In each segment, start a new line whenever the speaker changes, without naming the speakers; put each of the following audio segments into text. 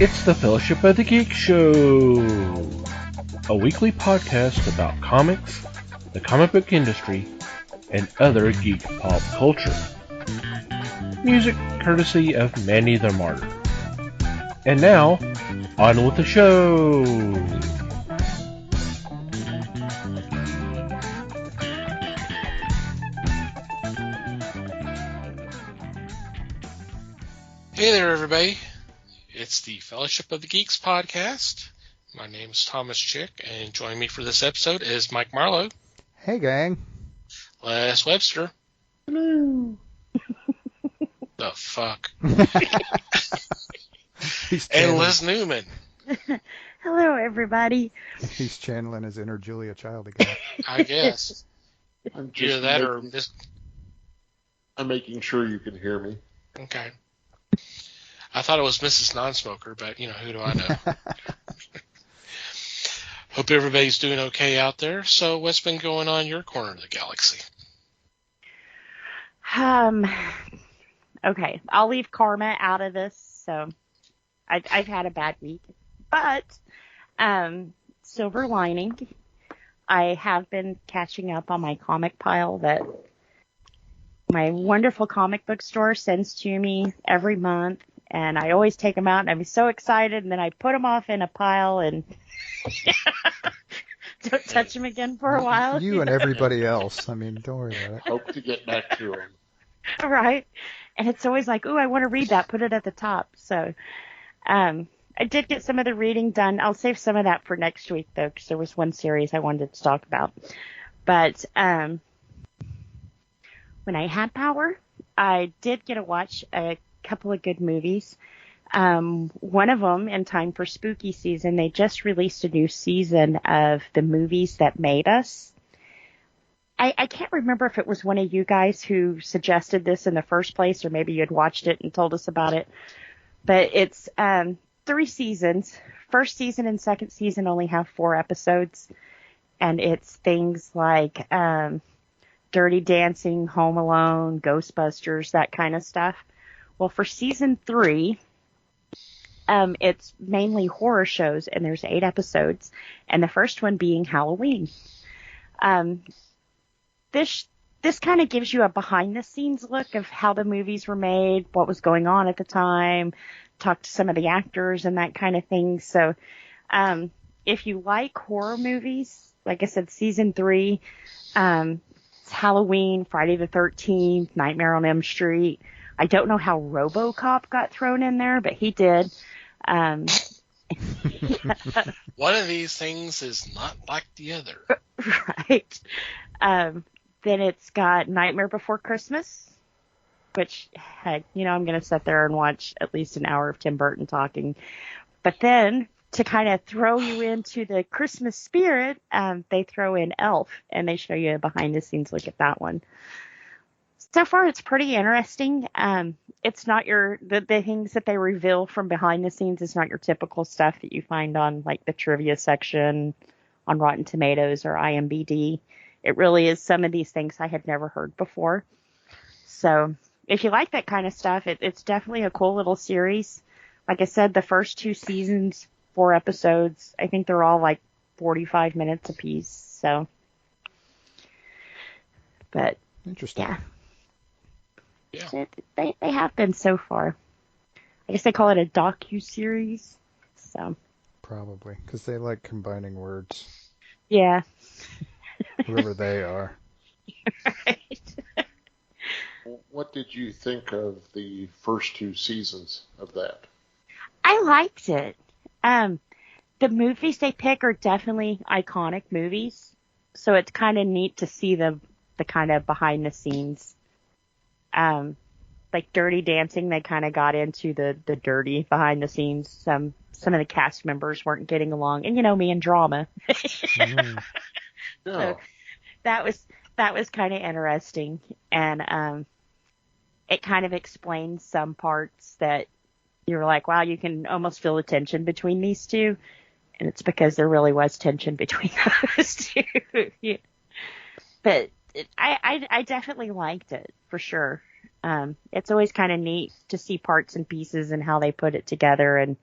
It's the Fellowship of the Geek Show, a weekly podcast about comics, the comic book industry, and other geek pop culture. Music courtesy of Manny the Martyr. And now, on with the show!
Hey there, everybody. It's the Fellowship of the Geeks podcast. My name is Thomas Chick, and joining me for this episode is Mike Marlowe.
Hey, gang.
Les Webster.
Hello.
The fuck?
He's
And Liz Newman.
Hello, everybody.
He's channeling his inner Julia Child again.
I guess.
I'm
Either that or this.
I'm making sure you can hear me.
Okay. I thought it was Mrs. Non-Smoker, but, who do I know? Hope everybody's doing okay out there. So what's been going on in your corner of the galaxy?
Okay, I'll leave karma out of this. So I've had a bad week, but silver lining, I have been catching up on my comic pile that my wonderful comic book store sends to me every month. And I always take them out, and I'm so excited, and then I put them off in a pile and don't touch them again for a while.
You and everybody else. I mean, don't worry about it.
Hope to get back to them.
Right. And it's always like, ooh, I want to read that. Put it at the top. So I did get some of the reading done. I'll save some of that for next week, though, because there was one series I wanted to talk about. But when I had power, I did get to watch a couple of good movies. One of them, in time for spooky season, they just released a new season of the movies that made us. I can't remember if it was one of you guys who suggested this in the first place, or maybe you had watched it and told us about it. But it's 3 seasons. First season and second season only have 4 episodes. And it's things like Dirty Dancing, Home Alone, Ghostbusters, that kind of stuff. Well, for season 3, it's mainly horror shows, and there's 8 episodes, and the first one being Halloween. This kind of gives you a behind-the-scenes look of how the movies were made, what was going on at the time, talk to some of the actors and that kind of thing. So if you like horror movies, like I said, season 3, it's Halloween, Friday the 13th, Nightmare on Elm Street. I don't know how RoboCop got thrown in there, but he did.
One of these things is not like the other.
Right. Then it's got Nightmare Before Christmas, which, heck, I'm going to sit there and watch at least an hour of Tim Burton talking. But then, to kind of throw you into the Christmas spirit, they throw in Elf, and they show you a behind-the-scenes look at that one. So far, it's pretty interesting. It's not the things that they reveal from behind the scenes is not your typical stuff that you find on like the trivia section on Rotten Tomatoes or IMDb. It really is some of these things I had never heard before. So if you like that kind of stuff, it's definitely a cool little series. Like I said, the first 2 seasons, 4 episodes, I think they're all like 45 minutes apiece. So, but
Interesting.
yeah.
Yeah.
They have been so far. I guess they call it a docu-series. So.
Probably, because they like combining words.
Yeah.
Whoever they are.
Right.
What did you think of the first 2 seasons of that?
I liked it. The movies they pick are definitely iconic movies. So it's kind of neat to see the kind of behind the scenes. Like Dirty Dancing, they kind of got into the dirty behind the scenes. Some of the cast members weren't getting along, and me and drama.
Yeah.
So that was kind of interesting, and it kind of explains some parts that you're like, wow, you can almost feel the tension between these two, and it's because there really was tension between those two. Yeah. But I definitely liked it, for sure. It's always kind of neat to see parts and pieces and how they put it together, and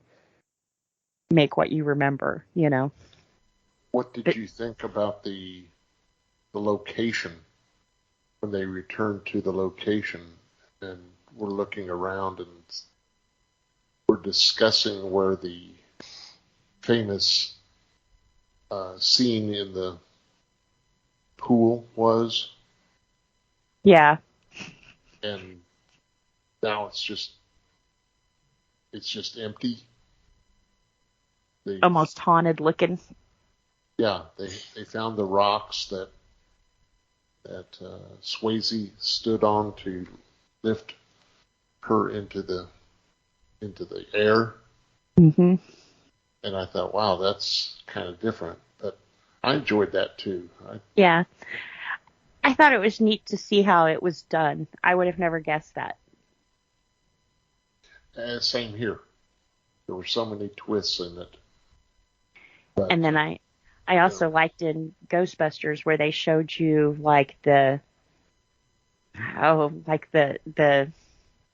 make what you remember, you know.
What did you think about the location when they returned to the location and were looking around and were discussing where the famous scene in the pool was?
Yeah.
And now it's just empty.
Almost haunted looking.
Yeah, they found the rocks that Swayze stood on to lift her into the air.
Mm-hmm.
And I thought, wow, that's kind of different. But I enjoyed that too.
Yeah. I thought it was neat to see how it was done. I would have never guessed that.
Same here. There were so many twists in it. But,
and then I also liked in Ghostbusters where they showed you like the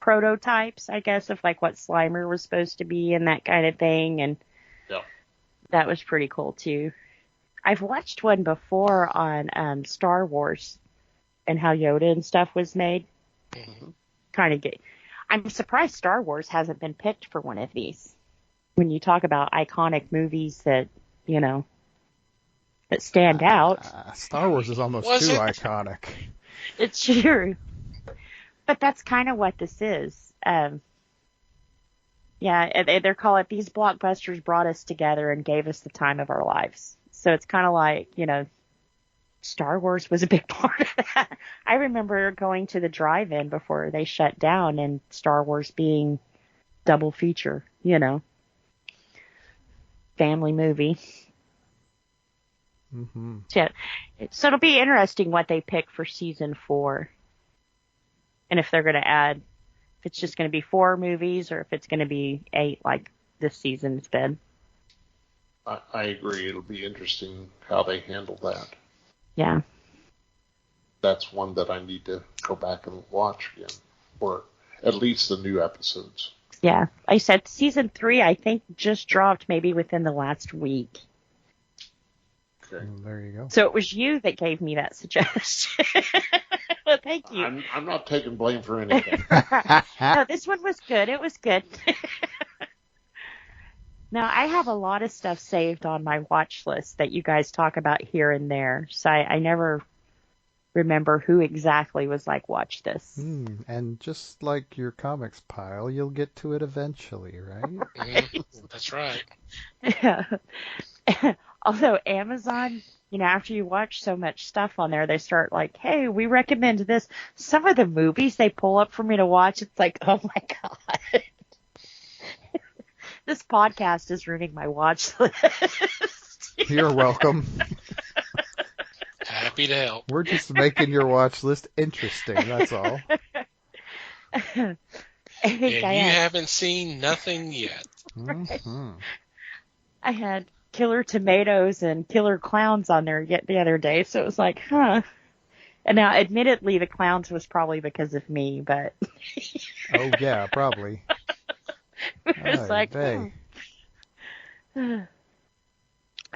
prototypes, I guess, of like what Slimer was supposed to be and that kind of thing, and that was pretty cool too. I've watched one before on Star Wars and how Yoda and stuff was made.
Mm-hmm.
Kind of good. I'm surprised Star Wars hasn't been picked for one of these. When you talk about iconic movies that, you know, that stand out.
Star Wars is almost too iconic.
It's true. But that's kind of what this is. They're calling it, these blockbusters brought us together and gave us the time of our lives. So it's kind of like, you know, Star Wars was a big part of that. I remember going to the drive-in before they shut down and Star Wars being double feature, you know, family movie.
Mm-hmm.
So it'll be interesting what they pick for season 4. And if they're going to add, if it's just going to be 4 movies or if it's going to be 8 like this season's been.
I agree. It'll be interesting how they handle that.
Yeah.
That's one that I need to go back and watch again, or at least the new episodes.
Yeah. I said season 3, I think, just dropped maybe within the last week.
Okay.
Well, there you go.
So it was you that gave me that suggestion. Well, thank you.
I'm not taking blame for anything.
No, this one was good. It was good. Now, I have a lot of stuff saved on my watch list that you guys talk about here and there. So I never remember who exactly was like, watch this.
And just like your comics pile, you'll get to it eventually, right?
That's right.
Yeah. Although Amazon, you know, after you watch so much stuff on there, they start like, hey, we recommend this. Some of the movies they pull up for me to watch, it's like, oh my God. This podcast is ruining my watch list.
You're welcome.
Happy to help.
We're just making your watch list interesting, that's all.
And you haven't seen nothing yet.
Mm-hmm.
I had Killer Tomatoes and Killer Clowns on there yet the other day, so it was like, huh. And now, admittedly, the clowns was probably because of me, but...
Oh, yeah, probably.
It was like, So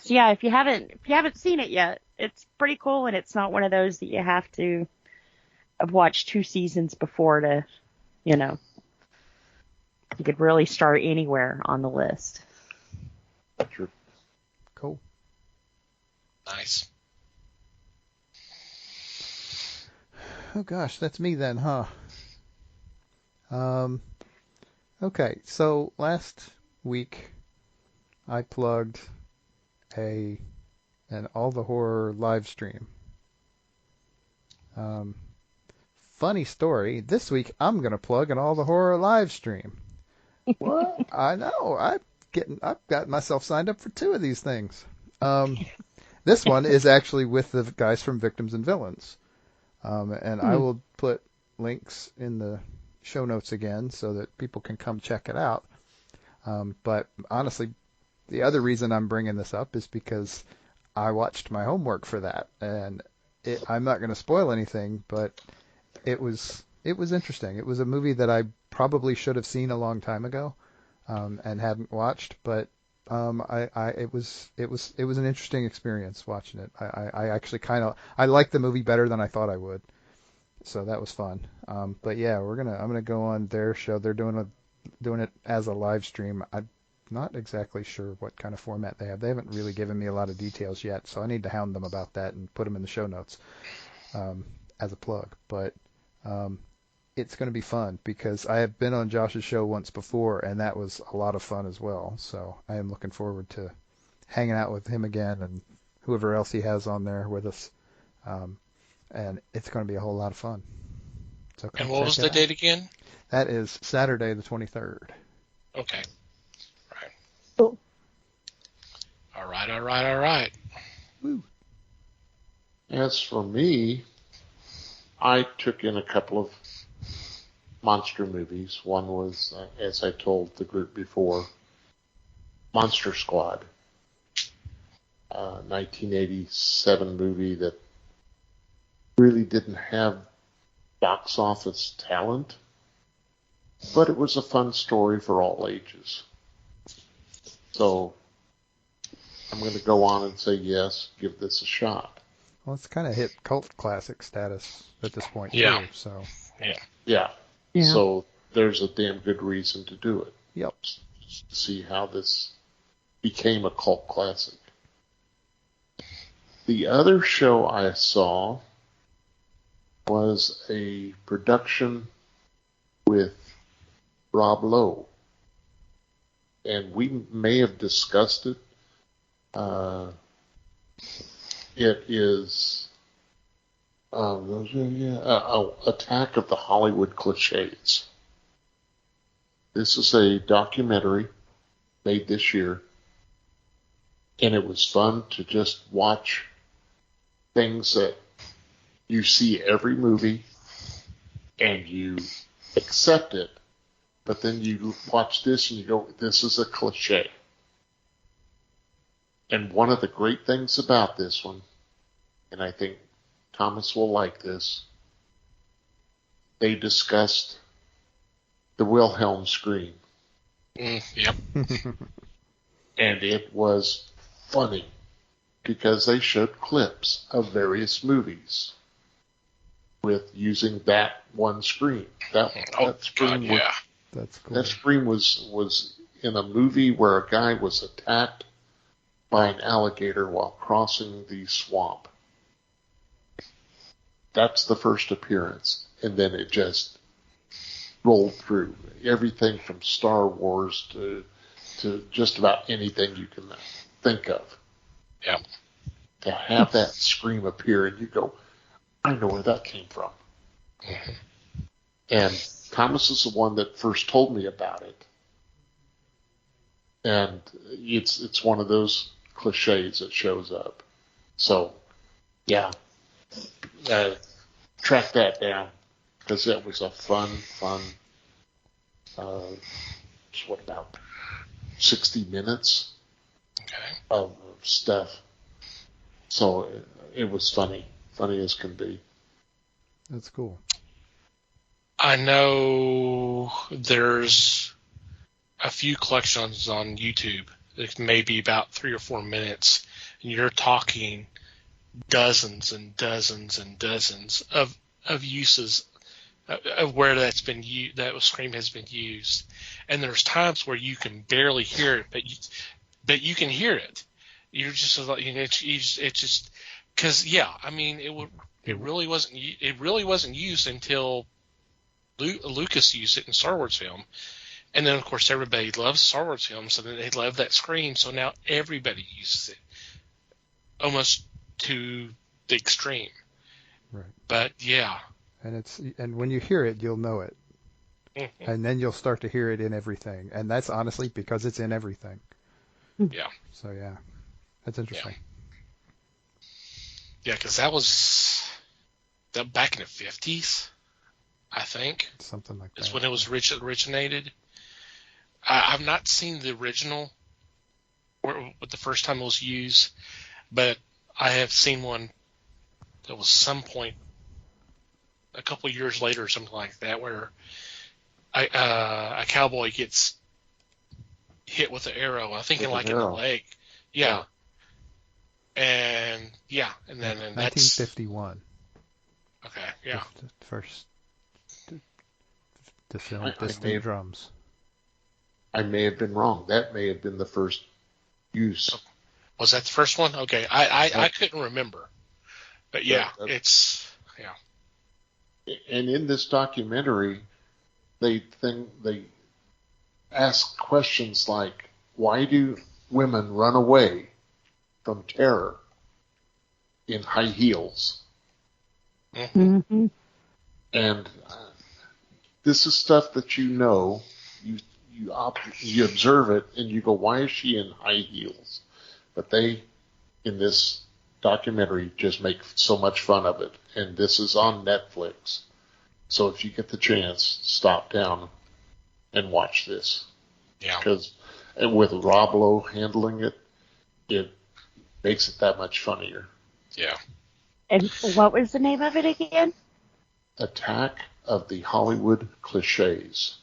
yeah, if you haven't seen it yet, it's pretty cool, and it's not one of those that you have to have watched 2 seasons before to, you know, you could really start anywhere on the list.
True.
Cool.
Nice.
Oh gosh, that's me then, huh? Okay, so last week I plugged an All the Horror live stream. Funny story, this week I'm going to plug an All the Horror live stream.
What?
I know, I've got myself signed up for 2 of these things. This one is actually with the guys from Victims and Villains. And I will put links in the show notes again so that people can come check it out. But honestly, the other reason I'm bringing this up is because I watched my homework for that, and I'm not going to spoil anything, but it was interesting. It was a movie that I probably should have seen a long time ago, and hadn't watched, but It was an interesting experience watching it. I actually I liked the movie better than I thought I would. So that was fun. But yeah, I'm gonna go on their show. They're doing it as a live stream. I'm not exactly sure what kind of format they have. They haven't really given me a lot of details yet, so I need to hound them about that and put them in the show notes as a plug. But it's going to be fun because I have been on Josh's show once before, and that was a lot of fun as well. So I am looking forward to hanging out with him again and whoever else he has on there with us. And it's going to be a whole lot of fun. So
and what was the date again?
That is Saturday the 23rd.
Okay. Right.
Cool.
All right.
Woo.
As for me, I took in a couple of monster movies. One was, as I told the group before, Monster Squad, 1987 movie that really didn't have box office talent, but it was a fun story for all ages. So I'm going to go on and say yes, give this a shot.
Well, it's kind of hit cult classic status at this point,
Yeah.
too. So
Yeah.
Yeah.
So there's a damn good reason to do it.
Yep.
To see how this became a cult classic. The other show I saw was a production with Rob Lowe. And we may have discussed it. It is Attack of the Hollywood Clichés. This is a documentary made this year, and it was fun to just watch things that you see every movie and you accept it, but then you watch this and you go, this is a cliche. And one of the great things about this one, and I think Thomas will like this, they discussed the Wilhelm scream.
Yep.
And it was funny because they showed clips of various movies with using that one scream. That scream
God, yeah.
That's cool.
That scream was in a movie where a guy was attacked by an alligator while crossing the swamp. That's the first appearance, and then it just rolled through everything from Star Wars to just about anything you can think of.
Yeah.
To have that scream appear, and you go, I know where that came from.
Mm-hmm.
And Thomas is the one that first told me about it. And it's one of those cliches that shows up. So, yeah, track that down because that was a fun, what about 60 minutes of stuff. So it was funny as can be.
That's cool.
I know there's a few collections on YouTube that may be about 3 or 4 minutes, and you're talking dozens and dozens and dozens of uses of where that scream has been used, and there's times where you can barely hear it, but you can hear it. You're just like, it's just because it really wasn't used until Lucas used it in Star Wars film. And then, of course, everybody loves Star Wars films, so they love that scream. So now everybody uses it, almost to the extreme.
Right.
But yeah.
And when you hear it, you'll know it,
Mm-hmm.
and then you'll start to hear it in everything. And that's honestly because it's in everything.
Yeah.
So yeah, that's interesting.
Yeah, because that was back in the 50s, I think.
Something like that.
That's when it was originated. I've not seen the original, or the first time it was used, but I have seen one that was some point a couple of years later or something like that, where a cowboy gets hit with an arrow. I think
With
in
an
like in the
arrow.
leg. Yeah. And yeah, and then and that's
1951.
okay. Yeah.
The first to film
I
Distant
may have-
Drums.
I may have been wrong. That may have been the first use.
Was that the first one? Okay. I couldn't remember. But yeah, it's yeah.
And in this documentary, they ask questions like, why do women run away from terror in high heels?
Mm-hmm.
And this is stuff that you observe it and you go, why is she in high heels? But they, in this documentary, just make so much fun of it. And this is on Netflix. So if you get the chance, stop down and watch this.
Yeah.
Because with Rob Lowe handling it, it makes it that much funnier.
Yeah.
And what was the name of it again?
Attack of the Hollywood Cliches.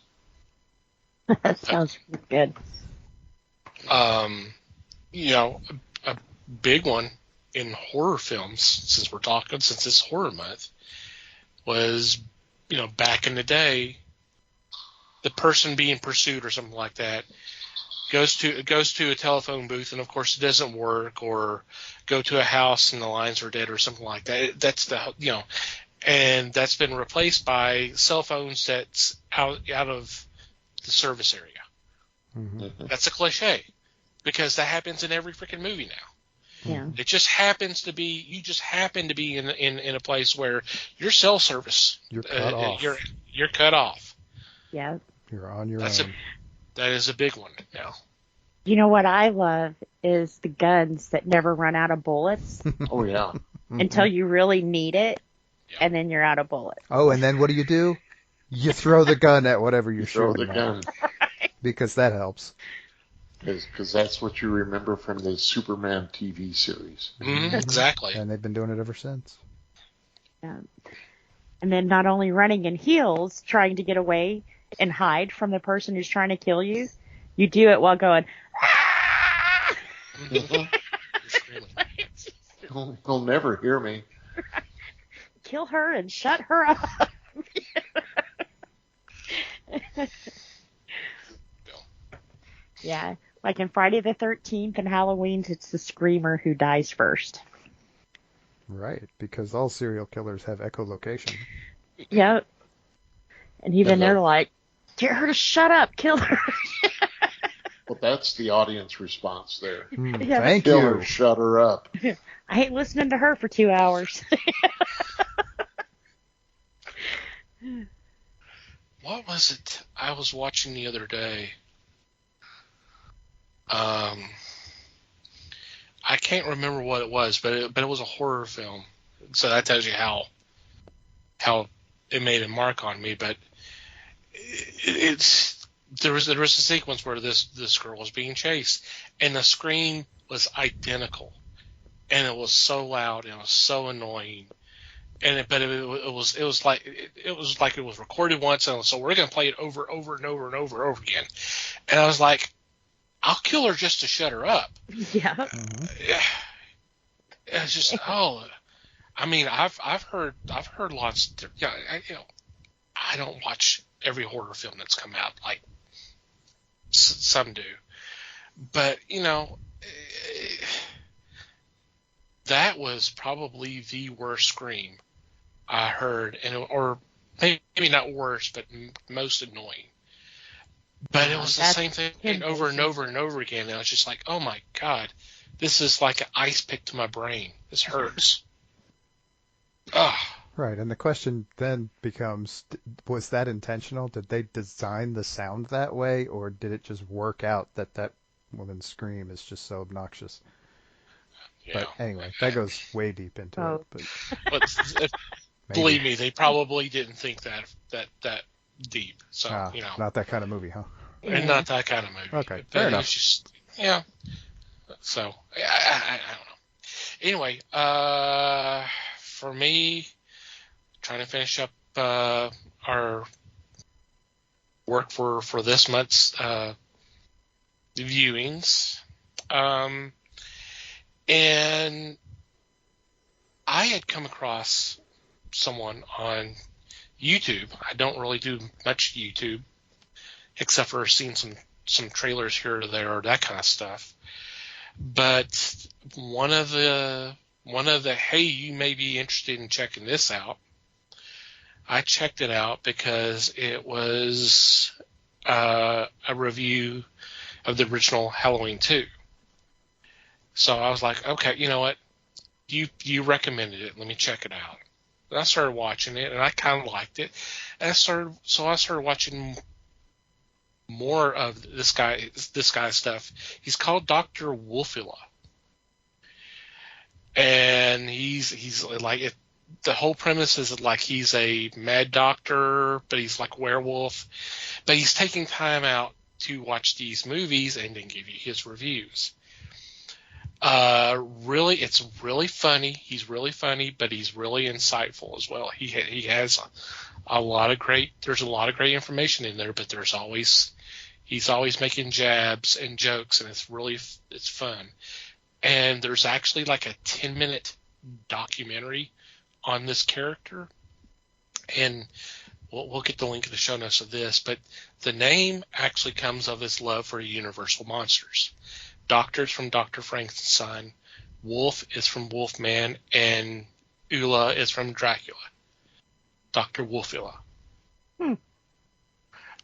That sounds good.
You know, a big one in horror films, since it's horror month, was, you know, back in the day, the person being pursued or something like that goes to a telephone booth and of course it doesn't work, or go to a house and the lines are dead or something like that. That's and that's been replaced by cell phones that's out of the service area.
Mm-hmm.
That's a cliche because that happens in every freaking movie now.
Yeah.
It just happens to be you just happen to be in a place where your cell service
You're cut off.
You're cut off.
Yeah.
You're on your
That's
own.
that is a big one now.
You know what I love is the guns that never run out of bullets
Oh, yeah.
until you really need it,
Yeah.
and then you're out of bullets.
Oh, and then what do? You throw the gun at whatever you're
You throw
shooting
the
at,
gun.
because that helps.
Because that's what you remember from the Superman TV series.
Mm-hmm. Exactly.
And they've been doing it ever since.
Yeah. And then not only running in heels, trying to get away and hide from the person who's trying to kill you, you do it while going, ah!
Mm-hmm. You're screaming.
He'll never hear me.
Kill her and shut her up. Yeah, like in Friday the 13th and Halloween, it's the screamer who dies first.
Right, because all serial killers have echolocation.
Yep. And even
Hello.
they're like, tell her to shut up, kill her.
Well, that's the audience response there.
Yeah.
Thank
Kill
you.
her, shut her up.
I ain't listening to her for 2 hours.
What was it I was watching the other day? I can't remember what it was, but it was a horror film. So that tells you how it made a mark on me. But there was a sequence where this girl was being chased, and the scream was identical, and it was so loud and it was so annoying. And it was like it was recorded once, and so we're gonna play it over and over again. And I was like, I'll kill her just to shut her up.
Yeah.
It's just I mean, I've heard lots. I don't watch every horror film that's come out like some do, but that was probably the worst scream I heard, or maybe not worse, but most annoying. But it was the same thing over and over and over again. And I was just like, oh my God, this is like an ice pick to my brain. This hurts. Ugh.
Right, and the question then becomes, was that intentional? Did they design the sound that way, or did it just work out that woman's scream is just so obnoxious?
Yeah.
But anyway, that goes way deep into it.
But believe me, they probably didn't think that deep. So
not that kind of movie, huh?
And not that kind of movie.
Okay,
but
fair enough.
It's just So I don't know. Anyway, for me, trying to finish up our work for this month's viewings. And I had come across someone on YouTube. I don't really do much YouTube, except for seeing some trailers here or there, or that kind of stuff. But one of the hey, you may be interested in checking this out. I checked it out because it was a review of the original Halloween 2. So I was like, okay, you know what? You recommended it. Let me check it out. And I started watching it, and I kind of liked it. And I started watching more of this guy's stuff. He's called Dr. Wolfula, and he's like it. The whole premise is like he's a mad doctor, but he's like a werewolf. But he's taking time out to watch these movies and then give you his reviews. Really, it's really funny. He's really funny, but he's really insightful as well. He has a lot of great information in there, but he's always making jabs and jokes, and it's fun. And there's actually like a 10-minute documentary on this character, and we'll get the link in the show notes of this, but the name actually comes of his love for universal monsters. Doctor's from Dr. Frankenstein, Wolf is from Wolfman, and Ula is from Dracula. Dr. Wolfula.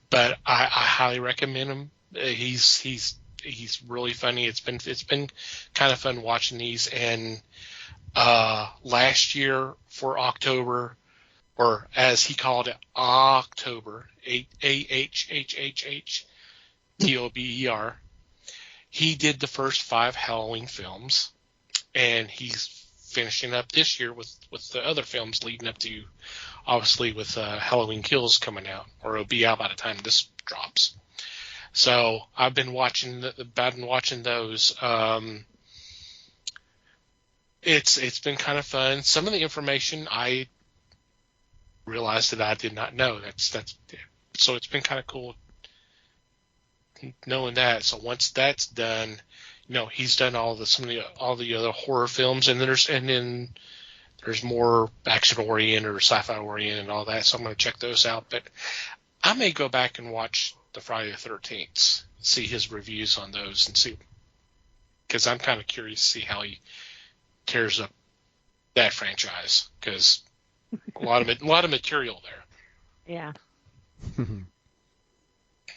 But I highly recommend him. He's really funny. It's been kind of fun watching these. And last year for October, or as he called it, October, AHHHHTOBER, he did the first 5 Halloween films, and he's finishing up this year with the other films leading up to, obviously, with Halloween Kills coming out, or it'll be out by the time this drops. So I've been watching those. It's been kind of fun. Some of the information I realized that I did not know. So it's been kind of cool knowing that. So once that's done, he's done all the other horror films, and then there's more action oriented or sci-fi oriented and all that. So I'm going to check those out. But I may go back and watch the Friday the 13th, see his reviews on those, and see, because I'm kind of curious to see how he tears up that franchise, because a lot of material there.
Yeah.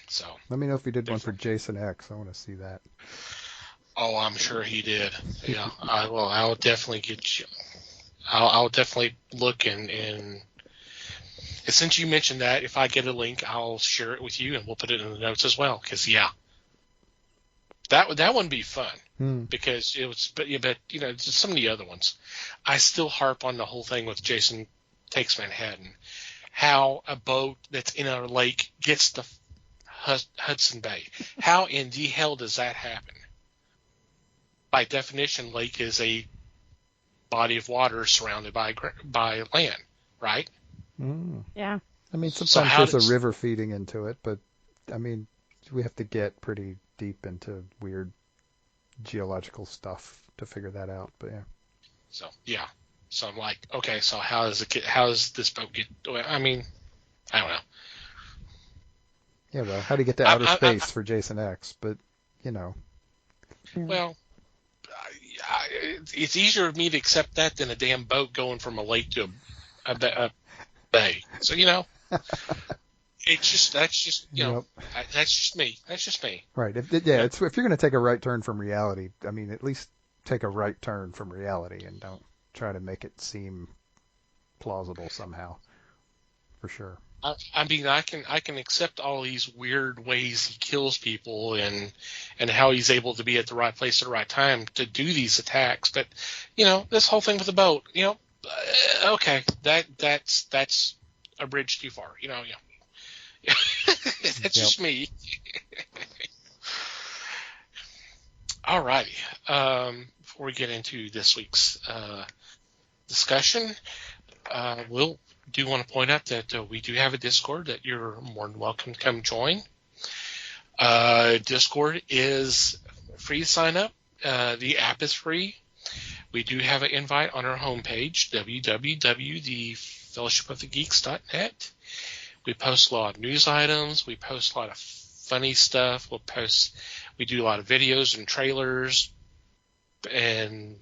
So
let me know if he did one for Jason X. I want to see that.
Oh, I'm sure he did. Yeah, I'll definitely get you. I'll definitely look and since you mentioned that, if I get a link, I'll share it with you, and we'll put it in the notes as well. Because that would be fun. Because it was, but just some of the other ones, I still harp on the whole thing with Jason Takes Manhattan, how a boat that's in a lake gets to Hudson Bay. How in the hell does that happen? By definition, lake is a body of water surrounded by land, right?
Yeah.
I mean, sometimes there's a river feeding into it, but I mean, we have to get pretty deep into weird geological stuff to figure that out. But yeah. So I'm like, okay, so how does this boat get? I mean, I don't know. Yeah, well, how do you get to outer space for Jason X? But well, it's easier for me to accept that than a damn boat going from a lake to a bay. So it's just that's just me. That's just me. Right. If you're going to take a right turn from reality, I mean, at least take a right turn from reality and don't try to make it seem plausible somehow. For sure. I mean, I can accept all these weird ways he kills people and how he's able to be at the right place at the right time to do these attacks. But this whole thing with the boat, okay, that's a bridge too far. That's just me. All righty. Before we get into this week's discussion, we'll do want to point out that we do have a Discord that you're more than welcome to come join.
Discord is free to sign up. The app is free. We do have an invite on our homepage, www.thefellowshipofthegeeks.net. We post a lot of news items. We post a lot of funny stuff. We do a lot of videos and trailers and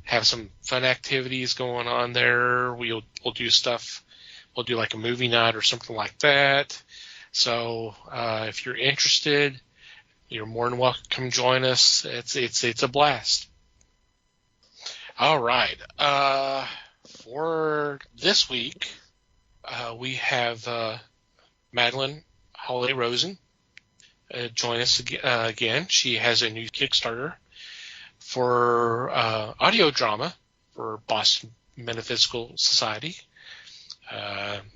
have some fun activities going on there. We'll do stuff. We'll do like a movie night or something like that. So if you're interested, you're more than welcome to come join us. It's a blast. All right. For this week, we have Madeline Holly Rosen join us again. She has a new Kickstarter for audio drama for Boston Metaphysical Society.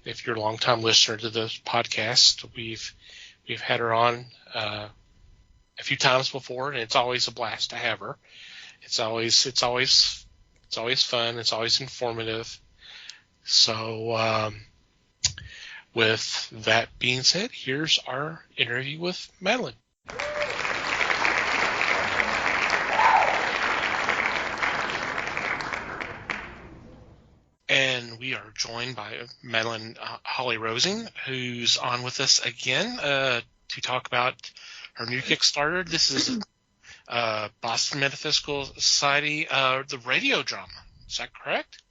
If you're a long-time listener to the podcast, we've had her on a few times before, and it's always a blast to have her. It's always fun. It's always informative. So, with that being said, here's our interview with Madeline. And we are joined by Madeline Holly Rosen, who's on with us again to talk about her new Kickstarter. This is Boston Metaphysical Society, the radio drama. Is that correct?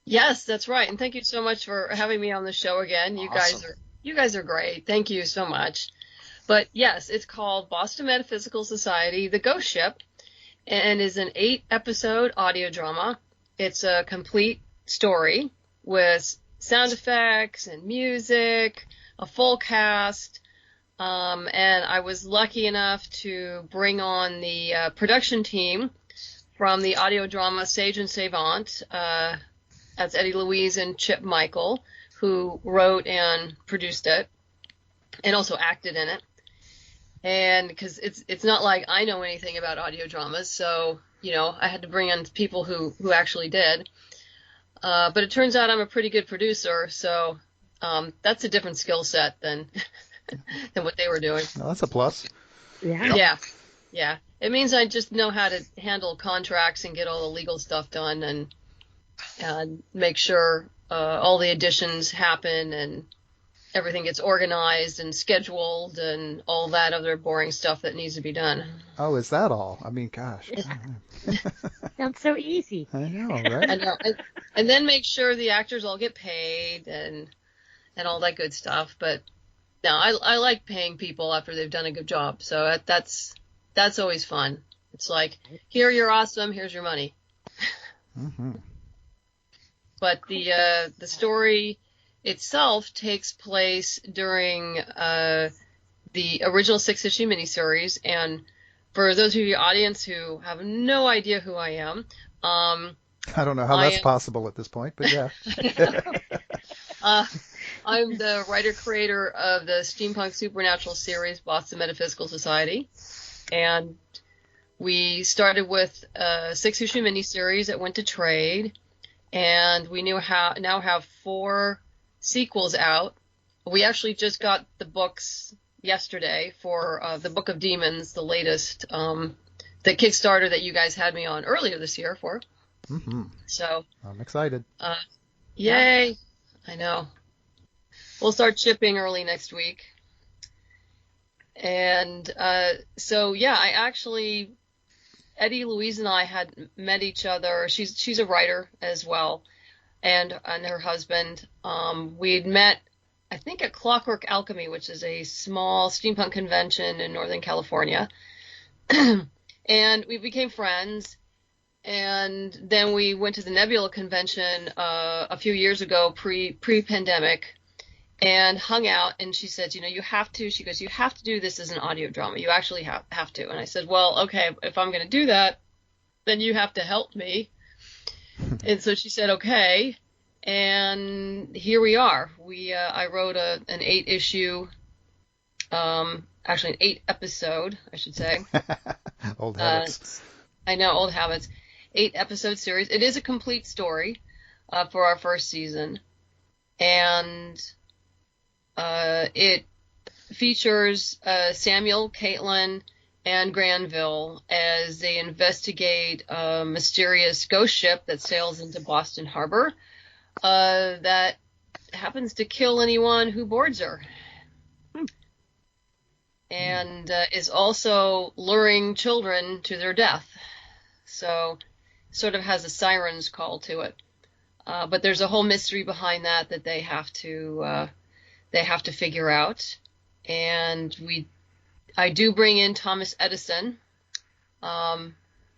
Yes, that's right. And thank you so much for having me on the show again.
Awesome.
You guys are great. Thank you so much. But yes, it's called Boston Metaphysical Society, The Ghost Ship, and is an 8-episode audio drama. It's a complete story with sound effects and music, a full cast. And I was lucky enough to bring on the production team from the audio drama Sage and Savant. That's Eddie Louise and Chip Michael, who wrote and produced it and also acted in it. And because it's not like I know anything about audio dramas, so, I had to bring in people who actually did. But it turns out I'm a pretty good producer, so that's a different skill set than what they were doing.
Well, that's a plus.
Yeah. It means I just know how to handle contracts and get all the legal stuff done and make sure all the additions happen and everything gets organized and scheduled and all that other boring stuff that needs to be done.
Oh, is that all? I mean, gosh.
Sounds so easy.
I know, right?
I know. And then make sure the actors all get paid and all that good stuff. But no, I like paying people after they've done a good job. So that's always fun. It's like, here, you're awesome. Here's your money.
Mm-hmm.
But the story itself takes place during the original 6-issue miniseries. And for those of you audience who have no idea who I am,
I don't know how that's possible at this point, but yeah.
I'm the writer-creator of the Steampunk Supernatural series, Boston Metaphysical Society. And we started with a 6-issue miniseries that went to trade. And we now have 4 sequels out. We actually just got the books yesterday for the Book of Demons, the latest, the Kickstarter that you guys had me on earlier this year for.
Mm-hmm.
So
I'm excited.
Yay! Yeah. I know. We'll start shipping early next week. And so yeah, I actually, Eddie Louise and I had met each other. She's a writer as well, and her husband. We'd met, I think, at Clockwork Alchemy, which is a small steampunk convention in Northern California. And we became friends. And then we went to the Nebula convention a few years ago, pre-pandemic, and hung out. And she said, you have to. She goes, you have to do this as an audio drama. You actually have to. And I said, well, okay, if I'm going to do that, then you have to help me. And so she said, okay. And here we are. I wrote an 8-issue, actually an 8-episode, I should say.
Old habits.
I know, old habits. 8-episode series. It is a complete story for our first season, and it features Samuel, Caitlin, and Granville as they investigate a mysterious ghost ship that sails into Boston Harbor that happens to kill anyone who boards her. And is also luring children to their death. So sort of has a siren's call to it. But there's a whole mystery behind that they have to figure out. And I do bring in Thomas Edison for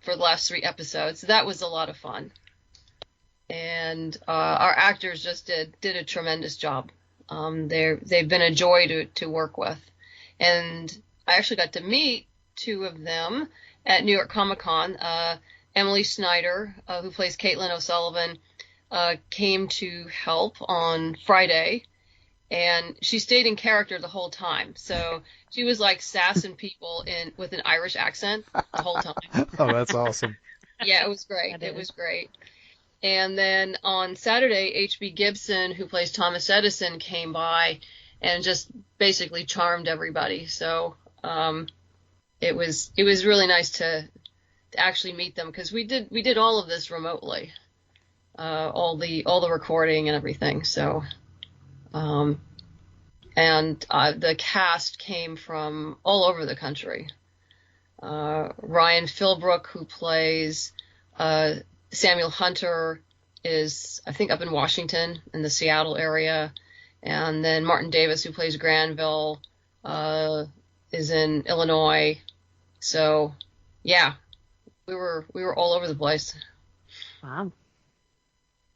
the last 3 episodes. So that was a lot of fun. And our actors just did a tremendous job. They've been a joy to work with. And I actually got to meet 2 of them at New York Comic Con. Emily Snyder, who plays Caitlin O'Sullivan, came to help on Friday, and she stayed in character the whole time. So she was like sassing people with an Irish accent the whole time.
Oh, that's awesome.
Yeah, it was great. It was great. And then on Saturday, H.B. Gibson, who plays Thomas Edison, came by and just basically charmed everybody. So it was really nice to actually meet them, because we did all of this remotely, all the recording and everything. So and the cast came from all over the country. Ryan Philbrook, who plays Samuel Hunter, is I think up in Washington in the Seattle area. And then Martin Davis, who plays Granville, is in Illinois. So, yeah, we were all over the place.
Wow.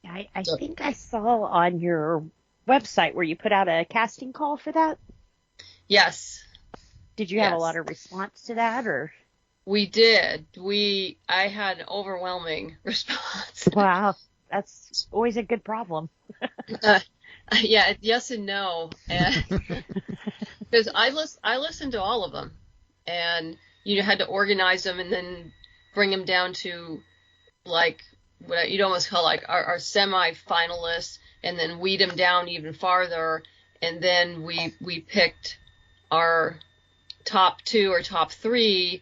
I think I saw on your website where you put out a casting call for that.
Yes.
Did you have a lot of response to that, or?
We did. I had an overwhelming response.
Wow, that's always a good problem.
Yeah, yes and no, because I listened to all of them, and you had to organize them and then bring them down to like what you'd almost call like our semi-finalists, and then weed them down even farther, and then we picked our top 2 or top 3,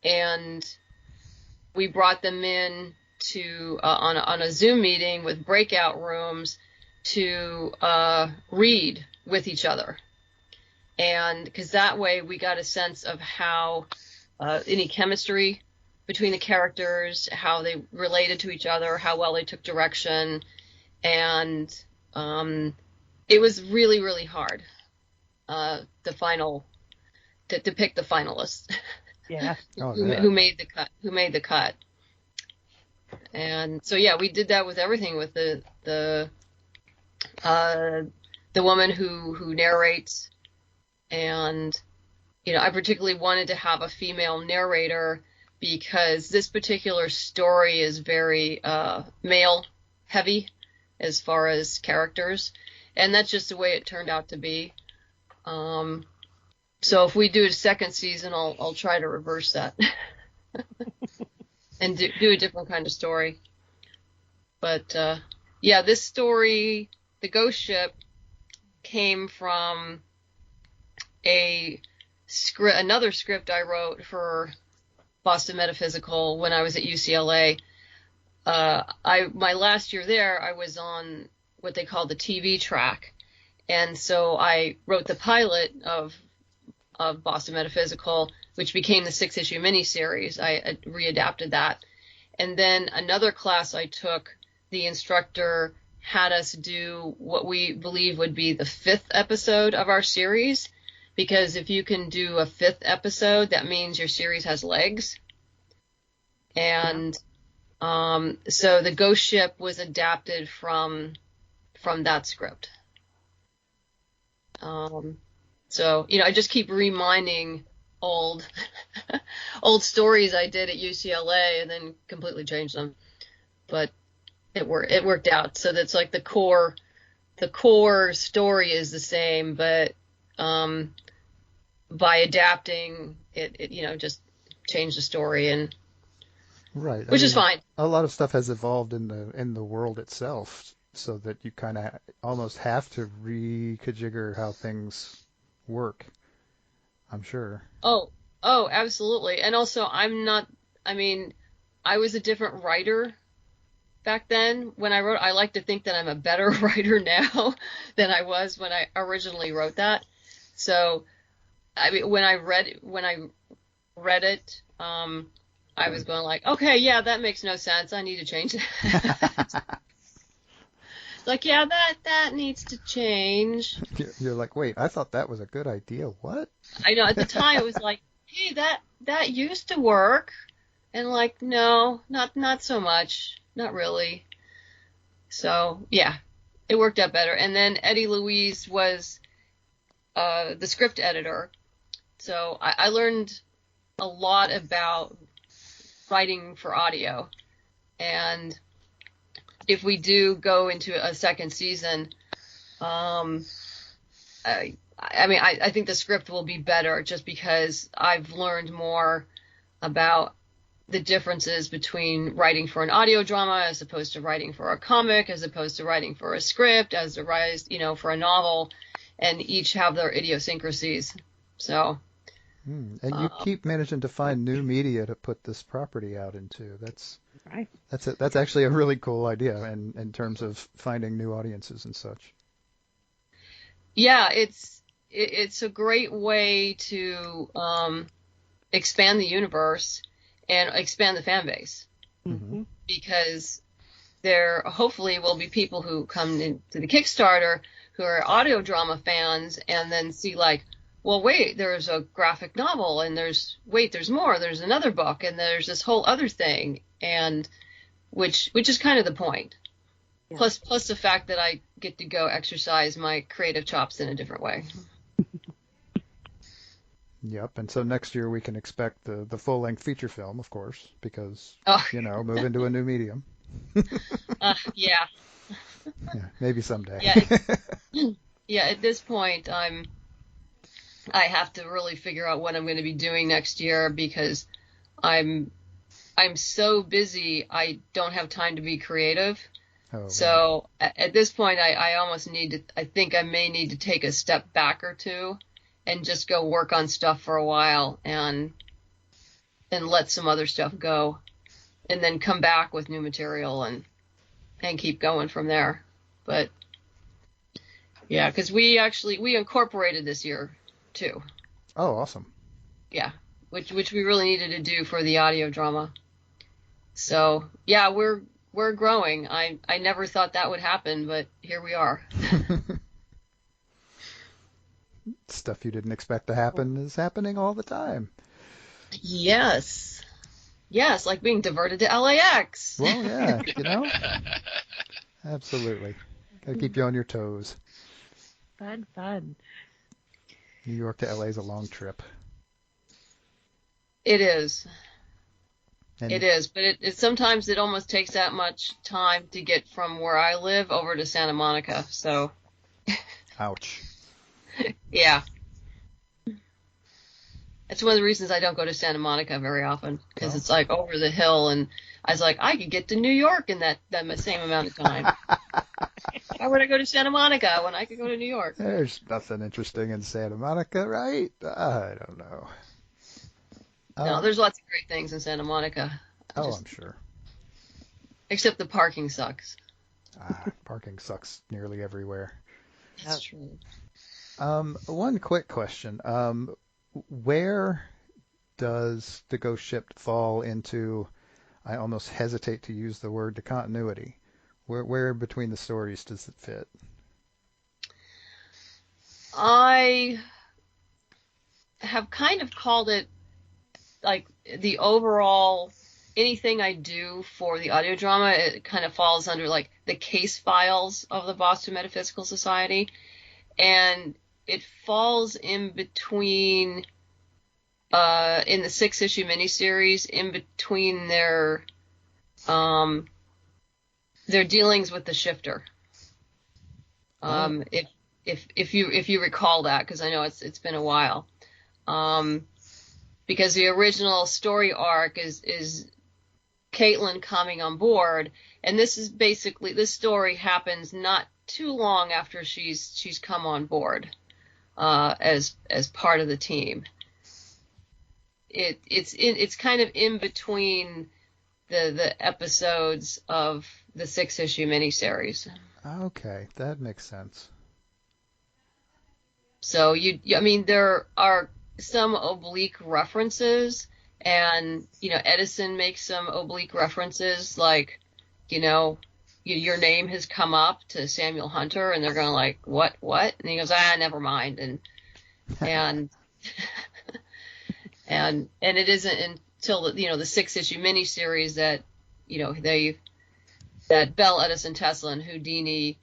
and we brought them in to on a Zoom meeting with breakout rooms to read with each other, and because that way we got a sense of how any chemistry between the characters, how they related to each other, how well they took direction, and it was really, really hard to pick the finalists.
Yeah.
Who made the cut. And so yeah, we did that with everything, with the woman who narrates, and I particularly wanted to have a female narrator because this particular story is very male heavy as far as characters, and that's just the way it turned out to be. So if we do a second season, I'll try to reverse that and do a different kind of story. But yeah, this story, The Ghost Ship, came from another script I wrote for Boston Metaphysical when I was at UCLA. My last year there, I was on what they call the TV track, and so I wrote the pilot of Boston Metaphysical, which became the 6-issue miniseries. I readapted that, and then another class I took, the instructor had us do what we believe would be the 5th episode of our series, because if you can do a 5th episode, that means your series has legs. And so The Ghost Ship was adapted from that script. So, I just keep reminding old stories I did at UCLA and then completely changed them. But it worked out. So that's like the core story is the same, but by adapting it just changed the story, and
right,
which is fine.
A lot of stuff has evolved in the world itself, so that you kind of almost have to rejigger how things work. I'm sure.
Oh, absolutely. And also, I was a different writer back then when I wrote. I like to think that I'm a better writer now than I was when I originally wrote that. So, when I read it, I was going like, okay, yeah, that makes no sense. I need to change that. Like, yeah, that needs to change.
You're like, wait, I thought that was a good idea. What?
I know at the time it was like, hey, that used to work, and like, no, not so much, not really. So yeah, it worked out better. And then Eddie Louise was the script editor, so I learned a lot about writing for audio. And if we do go into a second season, I think the script will be better just because I've learned more about the differences between writing for an audio drama as opposed to writing for a comic, as opposed to writing for a script, as to write, for a novel, and each have their idiosyncrasies. So.
And you keep managing to find new media to put this property out into. That's
Right.
That's actually a really cool idea in terms of finding new audiences and such.
Yeah, it's a great way to expand the universe and expand the fan base.
Mm-hmm.
Because there hopefully will be people who come into the Kickstarter who are audio drama fans and then see like, well, wait, there's a graphic novel and there's more, there's another book and there's this whole other thing, and which is kind of the point.
Yeah.
Plus the fact that I get to go exercise my creative chops in a different way.
Yep, and so next year we can expect the full-length feature film, of course, because, move into a new medium.
Yeah.
Yeah, maybe someday.
Yeah, at this point, I have to really figure out what I'm going to be doing next year because I'm so busy, I don't have time to be creative.
Oh,
so at this point, I almost I think I may need to take a step back or two and just go work on stuff for a while and let some other stuff go and then come back with new material and keep going from there. But yeah, because we incorporated this year too.
Oh, awesome.
Yeah, which we really needed to do for the audio drama. So yeah, we're growing. I never thought that would happen, but here we are.
Stuff you didn't expect to happen is happening all the time.
Yes, like being diverted to LAX.
Well, yeah, absolutely. Gotta keep you on your toes.
Fun.
New York to LA is a long trip.
It is.
And
it is, but it sometimes it almost takes that much time to get from where I live over to Santa Monica. So.
Ouch.
Yeah. That's one of the reasons I don't go to Santa Monica very often, because it's like over the hill, and I was like, I could get to New York in that same amount of time. Why would I go to Santa Monica when I could go to New York?
There's nothing interesting in Santa Monica, right? I don't know.
No, there's lots of great things in Santa Monica.
I'm sure.
Except the parking sucks.
Parking sucks nearly everywhere.
That's true.
One quick question. Where does the Ghost Ship fall into, I almost hesitate to use the word, the continuity? Where between the stories does it fit?
I have kind of called it like the overall, anything I do for the audio drama, it kind of falls under like the case files of the Boston Metaphysical Society. And it falls in between, in the 6-issue miniseries, in between their dealings with the shifter. If you recall that, because I know it's been a while. Because the original story arc is Caitlin coming on board, and this story happens not too long after she's come on board as part of the team. it's kind of in between the episodes of the 6-issue miniseries.
Okay, that makes sense.
So I mean, there are some oblique references, and Edison makes some oblique references, like, your name has come up to Samuel Hunter, and they're going like, what? And he goes, never mind, and and it isn't until the 6-issue miniseries that that Bell, Edison, Tesla, and Houdini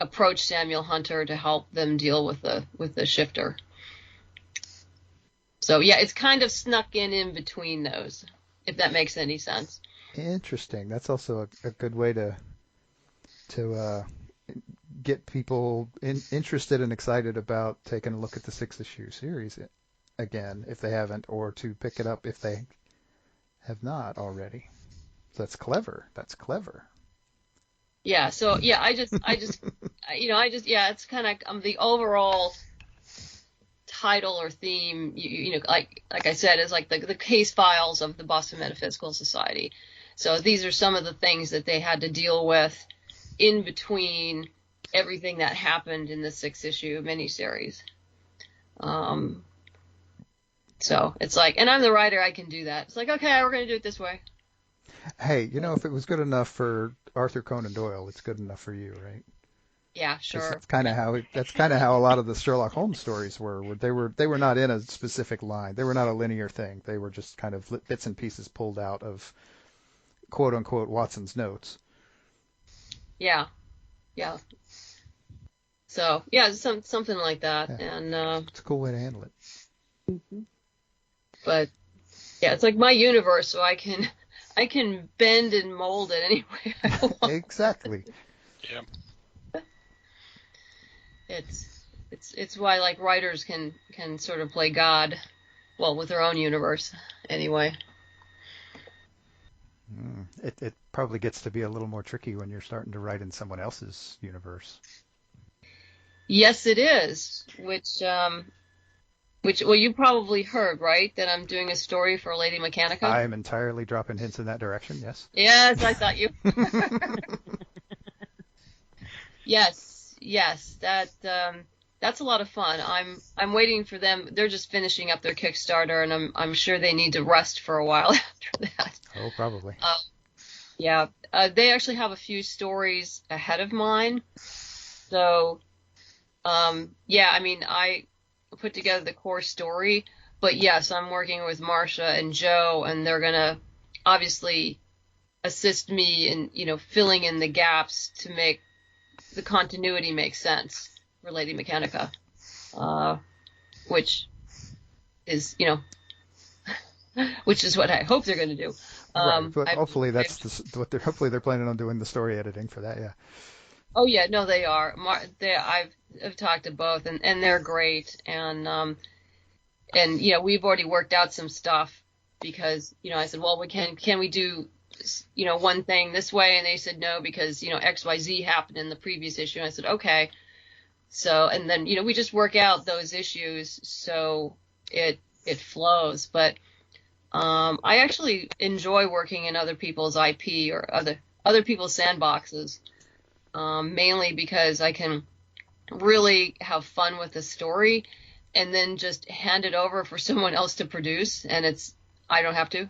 approach Samuel Hunter to help them deal with the shifter. So yeah, it's kind of snuck in between those, if that makes any sense.
Interesting. That's also a good way to get people interested and excited about taking a look at the 6-issue series again, if they haven't, or to pick it up if they have not already. So that's clever.
Yeah. So yeah, I just it's kind of the overall title or theme. Like I said, is like the case files of the Boston Metaphysical Society. So these are some of the things that they had to deal with in between everything that happened in the 6-issue miniseries. So it's like, and I'm the writer, I can do that. It's like, okay, we're going to do it this way.
Hey, if it was good enough for Arthur Conan Doyle, it's good enough for you, right?
Yeah, sure.
That's kind of how a lot of the Sherlock Holmes stories were. They were not in a specific line. They were not a linear thing. They were just kind of bits and pieces pulled out of quote unquote Watson's notes.
Yeah. So yeah, something like that,
Yeah.
and
it's a cool way to handle it.
Mm-hmm. But yeah, it's like my universe, so I can bend and mold it any way I want.
Exactly.
Yeah.
It's why like writers can sort of play God, well, with their own universe anyway.
It probably gets to be a little more tricky when you're starting to write in someone else's universe.
Yes, it is. Which well, you probably heard, right? That I'm doing a story for Lady Mechanica.
I am entirely dropping hints in that direction. Yes.
Yes, I thought you. Yes, that's a lot of fun. I'm waiting for them. They're just finishing up their Kickstarter, and I'm sure they need to rest for a while after that.
Oh, probably.
Yeah, they actually have a few stories ahead of mine. So, yeah, I mean, I put together the core story, but yes, I'm working with Marcia and Joe, and they're gonna obviously assist me in filling in the gaps to make the continuity make sense for Lady Mechanica, which is which is what I hope they're going to do.
Right, but hopefully what they're planning on doing, the story editing for that. Yeah.
Oh yeah, no, they are. I've talked to both, and they're great, and we've already worked out some stuff because I said, well, can we do one thing this way, and they said no because XYZ happened in the previous issue, and I said okay. So and then we just work out those issues so it flows, but I actually enjoy working in other people's IP or other people's sandboxes, mainly because I can really have fun with the story and then just hand it over for someone else to produce, and I don't have to.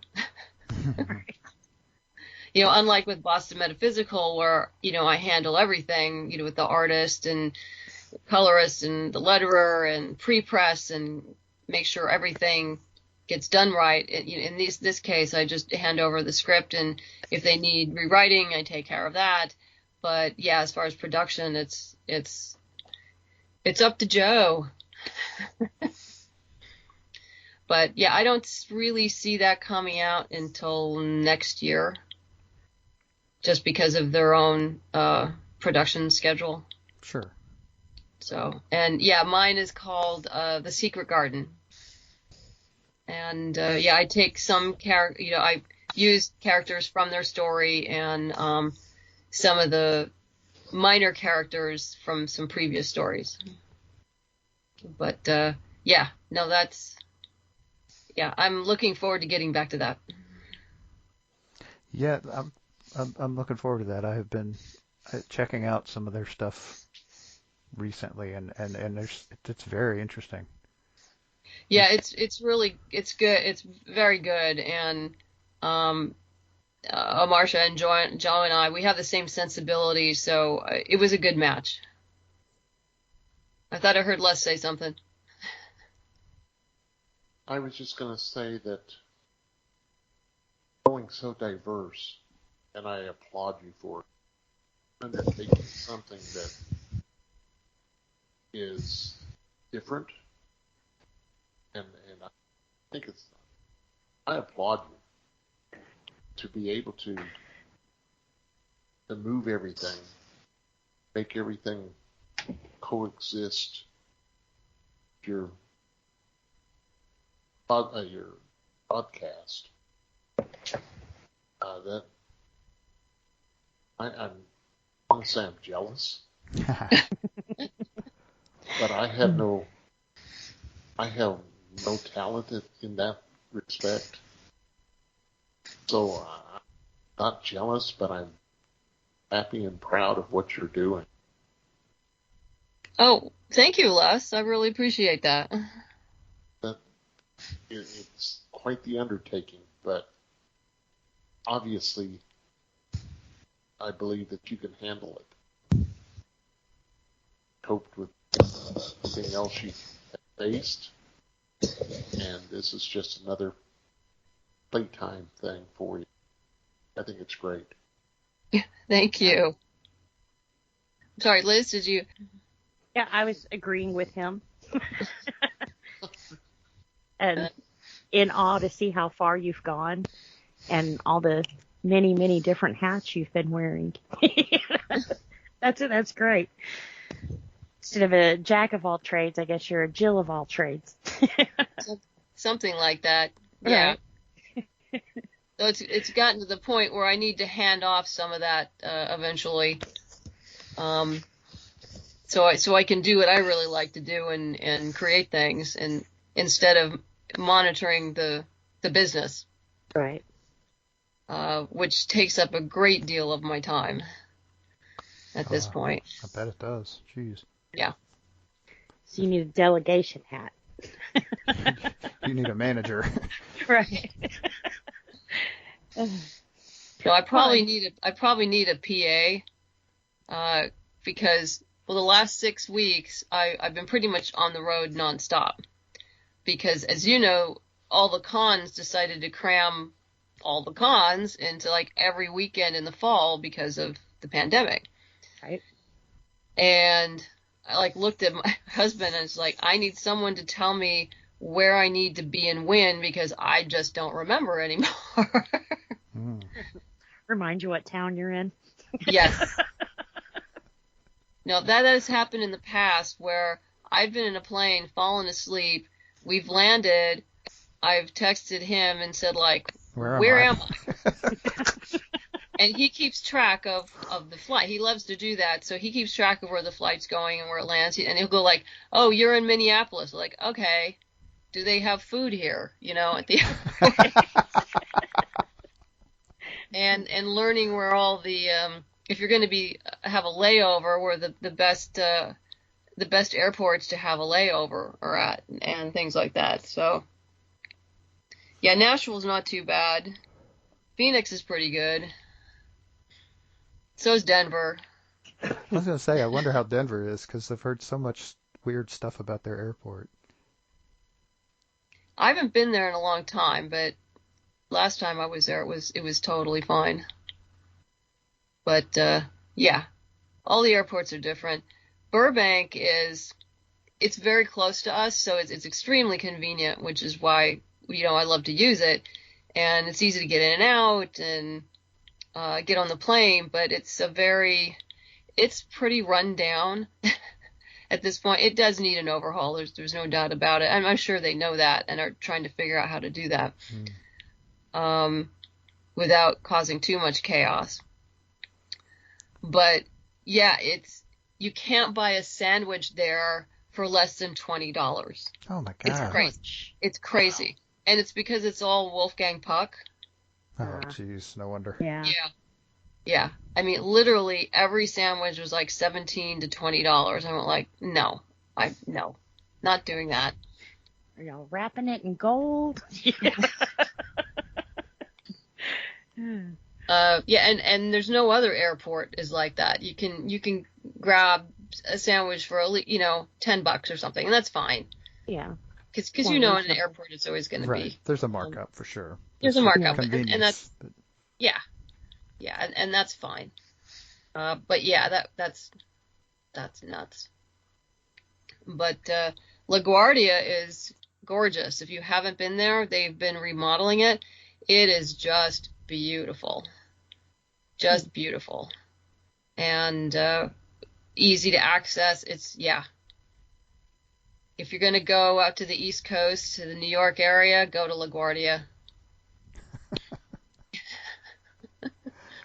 Unlike with Boston Metaphysical, where I handle everything, with the artist and colorist and the letterer and pre-press and make sure everything gets done right. In this case, I just hand over the script, and if they need rewriting, I take care of that. But yeah, as far as production, it's up to Joe. But yeah, I don't really see that coming out until next year, just because of their own production schedule.
Sure.
So, and yeah, mine is called The Secret Garden. And yeah, I take some I use characters from their story and some of the minor characters from some previous stories. But yeah, no, yeah, I'm looking forward to getting back to that.
Yeah, I'm looking forward to that. I have been checking out some of their stuff recently, and it's very interesting.
Yeah, it's really good. It's very good, and Marsha and Joe and I, we have the same sensibility, so it was a good match. I thought I heard Les say something.
I was just going to say that going so diverse, and I applaud you for undertaking something that is different, and I I applaud you to be able to move everything, make everything coexist. Your podcast. That I'm going to say I'm jealous, but I have no talent in that respect. So I'm not jealous, but I'm happy and proud of what you're doing.
Oh, thank you, Les. I really appreciate that.
It's quite the undertaking, but obviously I believe that you can handle it. Coped with everything else you have faced, and this is just another playtime thing for you. I think it's great.
Thank you. Sorry, Liz, did you?
Yeah, I was agreeing with him. And in awe to see how far you've gone and all the many, many different hats you've been wearing. That's great. Instead of a jack of all trades, I guess you're a Jill of all trades.
Something like that. Yeah. Right. So it's gotten to the point where I need to hand off some of that eventually. So I can do what I really like to do and create things, and instead of monitoring the business.
Right.
Which takes up a great deal of my time at this point.
I bet it does. Jeez.
Yeah.
So you need a delegation hat.
You need a manager.
Right.
So I probably need a PA, because the last 6 weeks I've been pretty much on the road nonstop, because as you know, all the cons decided to cram all the cons into like every weekend in the fall because of the pandemic.
Right.
And I like looked at my husband and it's like, I need someone to tell me where I need to be and when, because I just don't remember anymore.
Remind you what town you're in.
Yes. No, that has happened in the past where I've been in a plane, fallen asleep, we've landed, I've texted him and said like, where am I? And he keeps track of the flight. He loves to do that. So he keeps track of where the flight's going and where it lands. And he'll go like, oh, you're in Minneapolis. Like, okay, do they have food here? You know, at the and learning where all the if you're going to have a layover, where the best airports to have a layover are at, and things like that. So yeah, Nashville's not too bad. Phoenix is pretty good. So is Denver.
I was going to say, I wonder how Denver is, because I've heard so much weird stuff about their airport.
I haven't been there in a long time, but last time I was there, it was totally fine. But yeah, all the airports are different. Burbank it's very close to us, so it's extremely convenient, which is why I love to use it, and it's easy to get in and out and get on the plane. But it's pretty run down at this point. It does need an overhaul. There's no doubt about it. I'm sure they know that and are trying to figure out how to do that without causing too much chaos. But yeah, you can't buy a sandwich there for less than $20.
Oh my God.
It's crazy. It's crazy. And it's because it's all Wolfgang Puck.
Oh, jeez, no wonder.
Yeah.
Yeah. I mean, literally every sandwich was like $17 to $20. I'm like, no, not doing that.
Wrapping it in gold.
And there's no other airport is like that. You can grab a sandwich for $10 or something, and that's fine.
Yeah.
Because in an airport it's always going to be.
There's a markup for sure.
There's a markup,
convenience,
and that's and that's fine. But yeah, that's nuts. But LaGuardia is gorgeous. If you haven't been there, they've been remodeling it. It is just beautiful. Just beautiful. And easy to access. If you're going to go out to the East Coast, to the New York area, go to LaGuardia.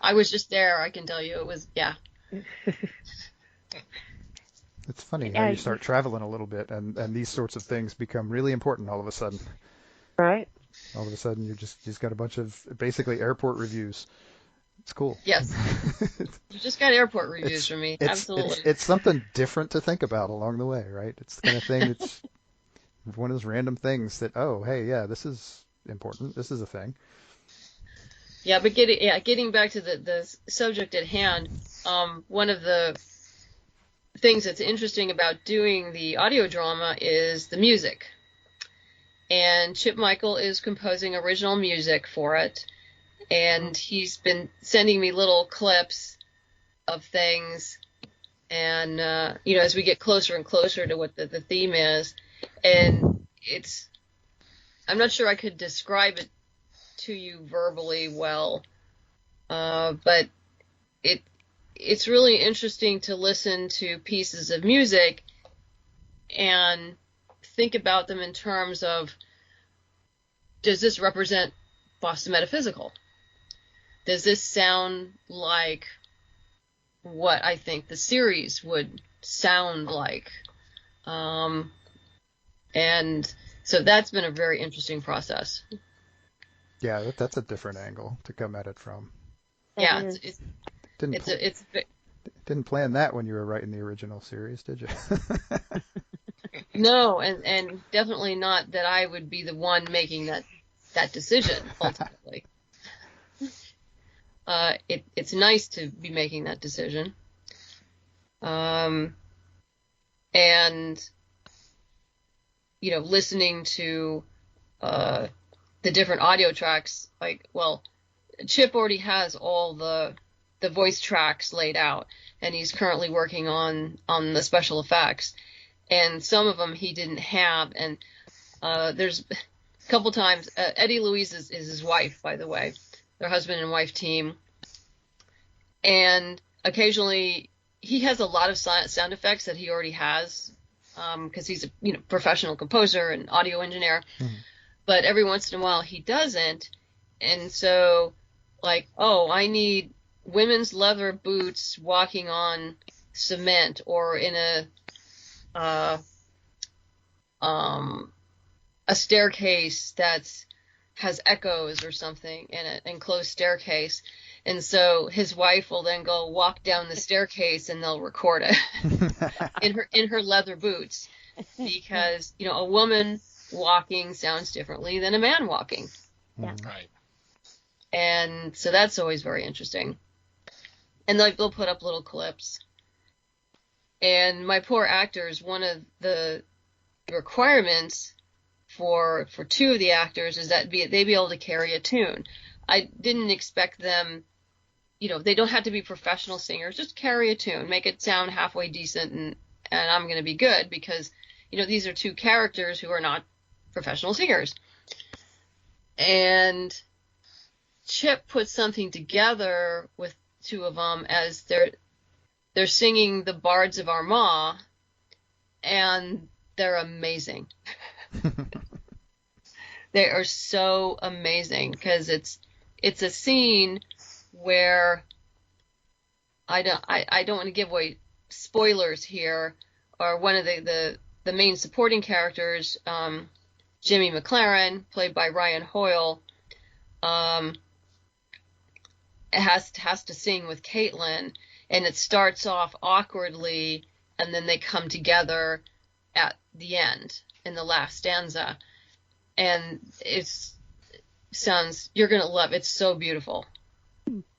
I was just there. I can tell you it was,
It's funny how you start traveling a little bit and these sorts of things become really important all of a sudden.
Right.
All of a sudden you just got a bunch of basically airport reviews. It's cool.
Yes. You just got airport reviews from me. Absolutely.
It's something different to think about along the way, right? It's the kind of thing that's one of those random things that, oh, hey, yeah, this is important. This is a thing.
Yeah, but getting back to the subject at hand, one of the things that's interesting about doing the audio drama is the music. And Chip Michael is composing original music for it. And he's been sending me little clips of things. And, as we get closer and closer to what the theme is, and I'm not sure I could describe it to you verbally well, but it's really interesting to listen to pieces of music and think about them in terms of, does this represent Boston Metaphysical? Does this sound like what I think the series would sound like? And so that's been a very interesting process.
Yeah, that's a different angle to come at it from.
Yeah,
didn't plan that when you were writing the original series, did you?
No, and definitely not that I would be the one making that decision ultimately. It's nice to be making that decision. And listening to the different audio tracks, Chip already has all the voice tracks laid out, and he's currently working on the special effects, and some of them he didn't have, and there's a couple times, Eddie Louise is his wife, by the way, their husband and wife team, and occasionally he has a lot of sound effects that he already has, because he's a professional composer and audio engineer, but every once in a while he doesn't, and so I need women's leather boots walking on cement, or in a staircase has echoes or something, in an enclosed staircase. And so his wife will then go walk down the staircase and they'll record it in her leather boots, because a woman walking sounds differently than a man walking.
Yeah.
Right.
And so that's always very interesting. And they'll put up little clips. And my poor actors, one of the requirements for two of the actors is that they be able to carry a tune. I didn't expect them, they don't have to be professional singers, just carry a tune, make it sound halfway decent, and I'm going to be good, because, these are two characters who are not professional singers. And Chip put something together with two of them as they're singing the Bards of Armagh, and they're amazing. They are so amazing, because it's a scene where I don't want to give away spoilers here, or one of the main supporting characters, Jimmy McLaren, played by Ryan Hoyle, has to sing with Caitlin, and it starts off awkwardly, and then they come together at the end in the last stanza, and you're gonna love it. It's so beautiful.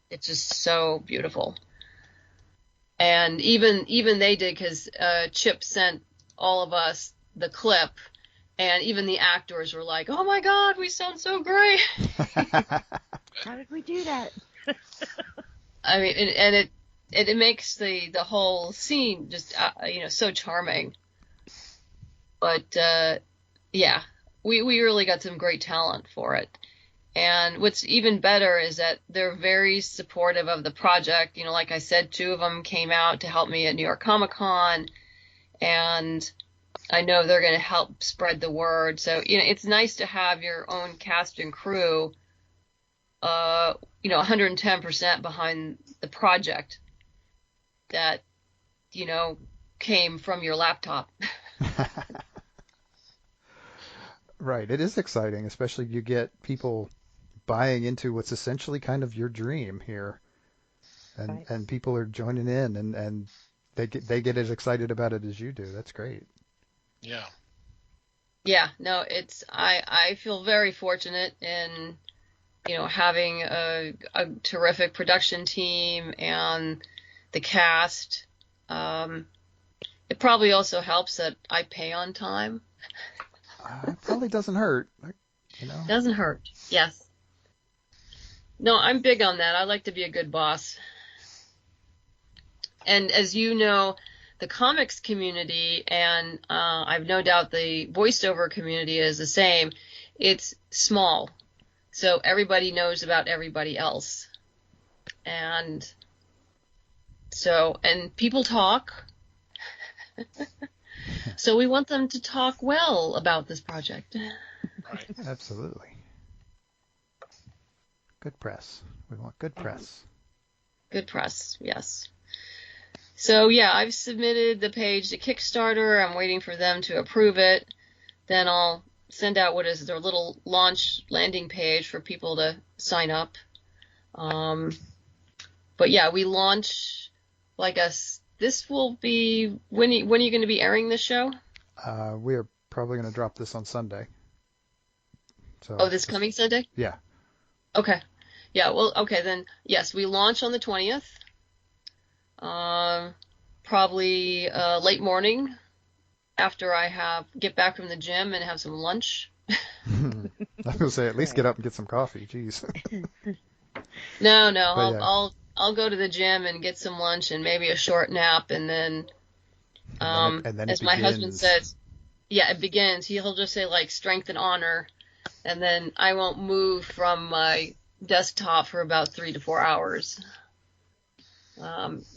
It's just so beautiful. And even they did, because Chip sent all of us the clip, and even the actors were like, "Oh my God, we sound so great!"
How did we do that?
I mean, and it makes the whole scene just so charming. But yeah, we really got some great talent for it. And what's even better is that they're very supportive of the project. Like I said, 2 of them came out to help me at New York Comic Con, and I know they're going to help spread the word. So, it's nice to have your own cast and crew, 110% behind the project that, came from your laptop.
Right. It is exciting, especially you get people buying into what's essentially kind of your dream here. And
Right.
and people are joining in, and they get as excited about it as you do. That's great.
Yeah.
Yeah, no, I feel very fortunate in, having a terrific production team and the cast. It probably also helps that I pay on time.
It probably doesn't hurt,
Doesn't hurt. Yes. No, I'm big on that. I like to be a good boss. And as you know, the comics community, and I've no doubt the voiceover community is the same, it's small. So everybody knows about everybody else. And people talk. So we want them to talk well about this project.
Right.
Absolutely. Good press. We want good press.
Good press, yes. So yeah, I've submitted the page to Kickstarter. I'm waiting for them to approve it. Then I'll send out what is their little launch landing page for people to sign up. But yeah, we launch this will be when are you going to be airing this show?
We are probably going to drop this on Sunday. So.
Oh, this coming Sunday?
Yeah.
Okay. Yeah. Well. Okay. Then yes, we launch on the 20th. Probably late morning after I get back from the gym and have some lunch.
I was gonna say at least get up and get some coffee. Jeez.
No.
Yeah.
I'll go to the gym and get some lunch and maybe a short nap, and then as my husband says, yeah, it begins. He'll just say strength and honor, and then I won't move from my desktop for about 3 to 4 hours.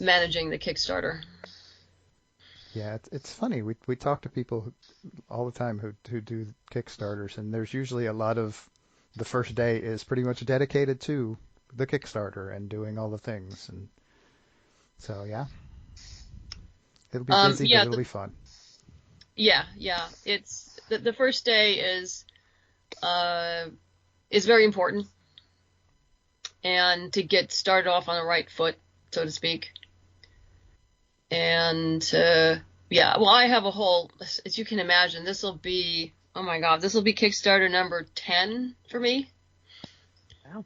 Managing the Kickstarter.
Yeah, it's funny. We talk to people all the time who do Kickstarters, and there's usually a lot of the first day is pretty much dedicated to the Kickstarter and doing all the things, and so yeah, it'll be busy, but it'll be fun.
Yeah. It's the first day is very important, and to get started off on the right foot, so to speak. And yeah, well, I have a whole, as you can imagine, this will be Kickstarter number 10 for me.
Wow.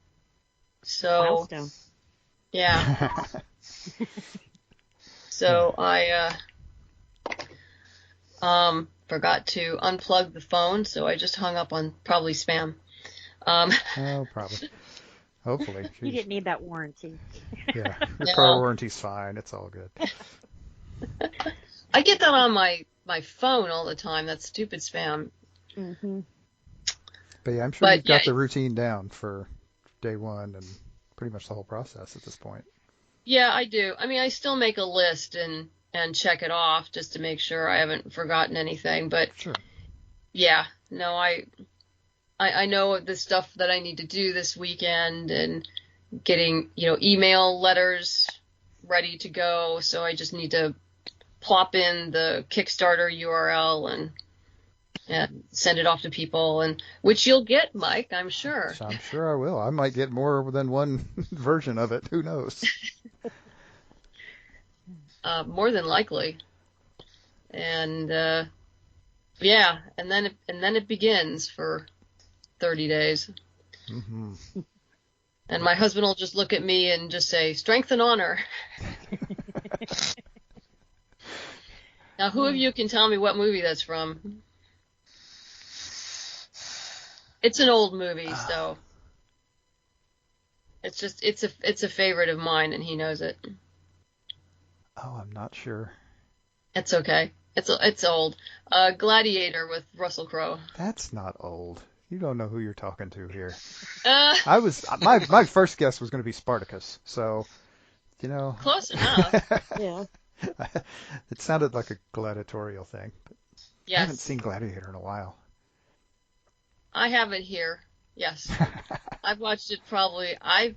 So,
milestone.
Yeah. So I forgot to unplug the phone, so I just hung up on probably spam.
Oh, probably. Hopefully.
You didn't need that warranty.
Yeah, your
No.
car warranty's fine. It's all good.
I get that on my phone all the time. That stupid spam.
Mm-hmm.
But yeah, I'm sure
But
you've got
yeah.
the routine down for day one and pretty much the whole process at this point.
Yeah, I do. I mean, I still make a list and check it off just to make sure I haven't forgotten anything. But
Sure.
yeah, no, I know the stuff that I need to do this weekend and getting, email letters ready to go. So I just need to plop in the Kickstarter URL and and send it off to people, and which you'll get, Mike, I'm sure.
I'm sure I will. I might get more than one version of it. Who knows?
More than likely. And yeah, and then it begins for 30 days.
Mm-hmm.
And my husband will just look at me and just say, "Strength and honor." Now, who of you can tell me what movie that's from? It's an old movie, so it's a favorite of mine, and he knows it.
Oh, I'm not sure.
It's okay. It's old. Gladiator with Russell Crowe.
That's not old. You don't know who you're talking to here. My first guess was going to be Spartacus, so
Close enough.
Yeah.
It sounded like a gladiatorial thing. But
Yes.
I haven't seen Gladiator in a while.
I have it here. Yes. I've watched it probably, I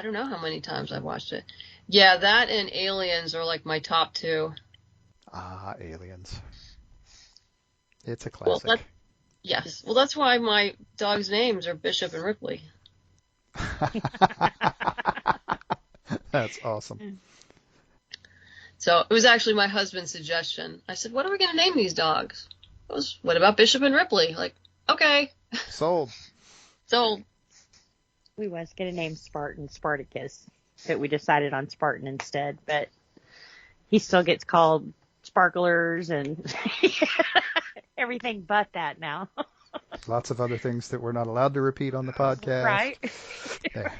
don't know how many times I've watched it. Yeah, that and Aliens are like my top two.
Aliens. It's a classic.
Yes. Well, that's why my dog's names are Bishop and Ripley.
That's awesome.
So it was actually my husband's suggestion. I said, "What are we going to name these dogs?" He goes, "What about Bishop and Ripley?" Like, okay.
Sold.
So
We was going to name Spartan Spartacus, but we decided on Spartan instead. But he still gets called Sparklers and everything but that now.
Lots of other things that we're not allowed to repeat on the podcast.
Right?
Yeah.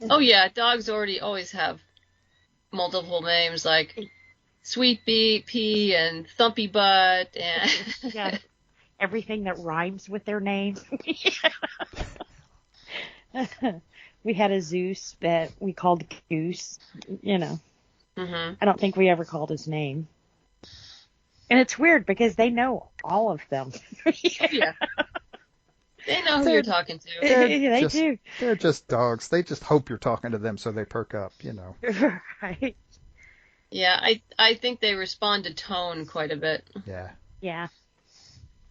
oh yeah, dogs always have multiple names like Sweet Pea and Thumpy Butt and
Yeah. Everything that rhymes with their name. We had a Zeus that we called Goose,
Mm-hmm.
I don't think we ever called his name. And it's weird because they know all of them.
Yeah. They know who you're talking to.
They do.
They're just dogs. They just hope you're talking to them so they perk up,
Right.
Yeah, I think they respond to tone quite a bit.
Yeah.
Yeah.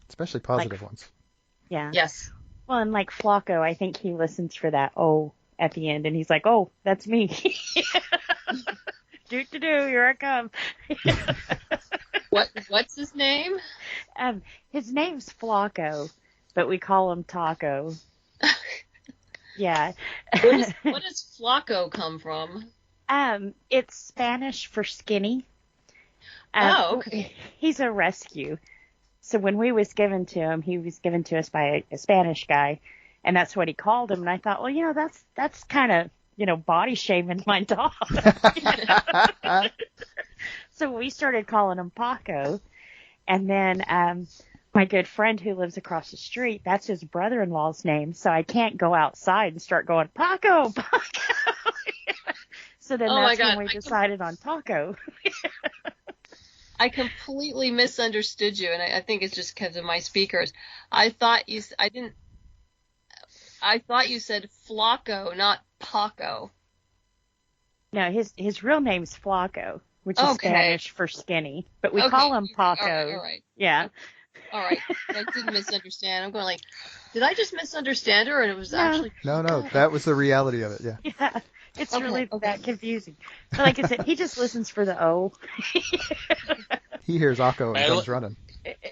Especially positive ones.
Yeah.
Yes.
Well, and like Flocko, I think he listens for that "oh" at the end, and he's like, "Oh, that's me." Do, here I come.
What's his name?
His name's Flocko, but we call him Taco. Yeah.
What does Flocko come from?
It's Spanish for skinny.
Oh, okay.
He's a rescue. So when we was given to him, he was given to us by a Spanish guy, and that's what he called him. And I thought, well, that's kind of, body shaming my dog. So we started calling him Paco. And then my good friend who lives across the street, that's his brother-in-law's name. So I can't go outside and start going, Paco, Paco. So then that's when we decided on Taco.
I completely misunderstood you, and I think it's just because of my speakers. I thought you said Flocko, not Paco.
No, his real name's Flocko, which is Spanish for skinny, but we call him Paco.
All right.
Yeah.
All right. I didn't misunderstand. I'm going like, did I just misunderstand her? And it was actually
No, that was the reality of it. Yeah.
Yeah. It's really that confusing. But like I said, he just listens for the O.
He hears Akko and comes running.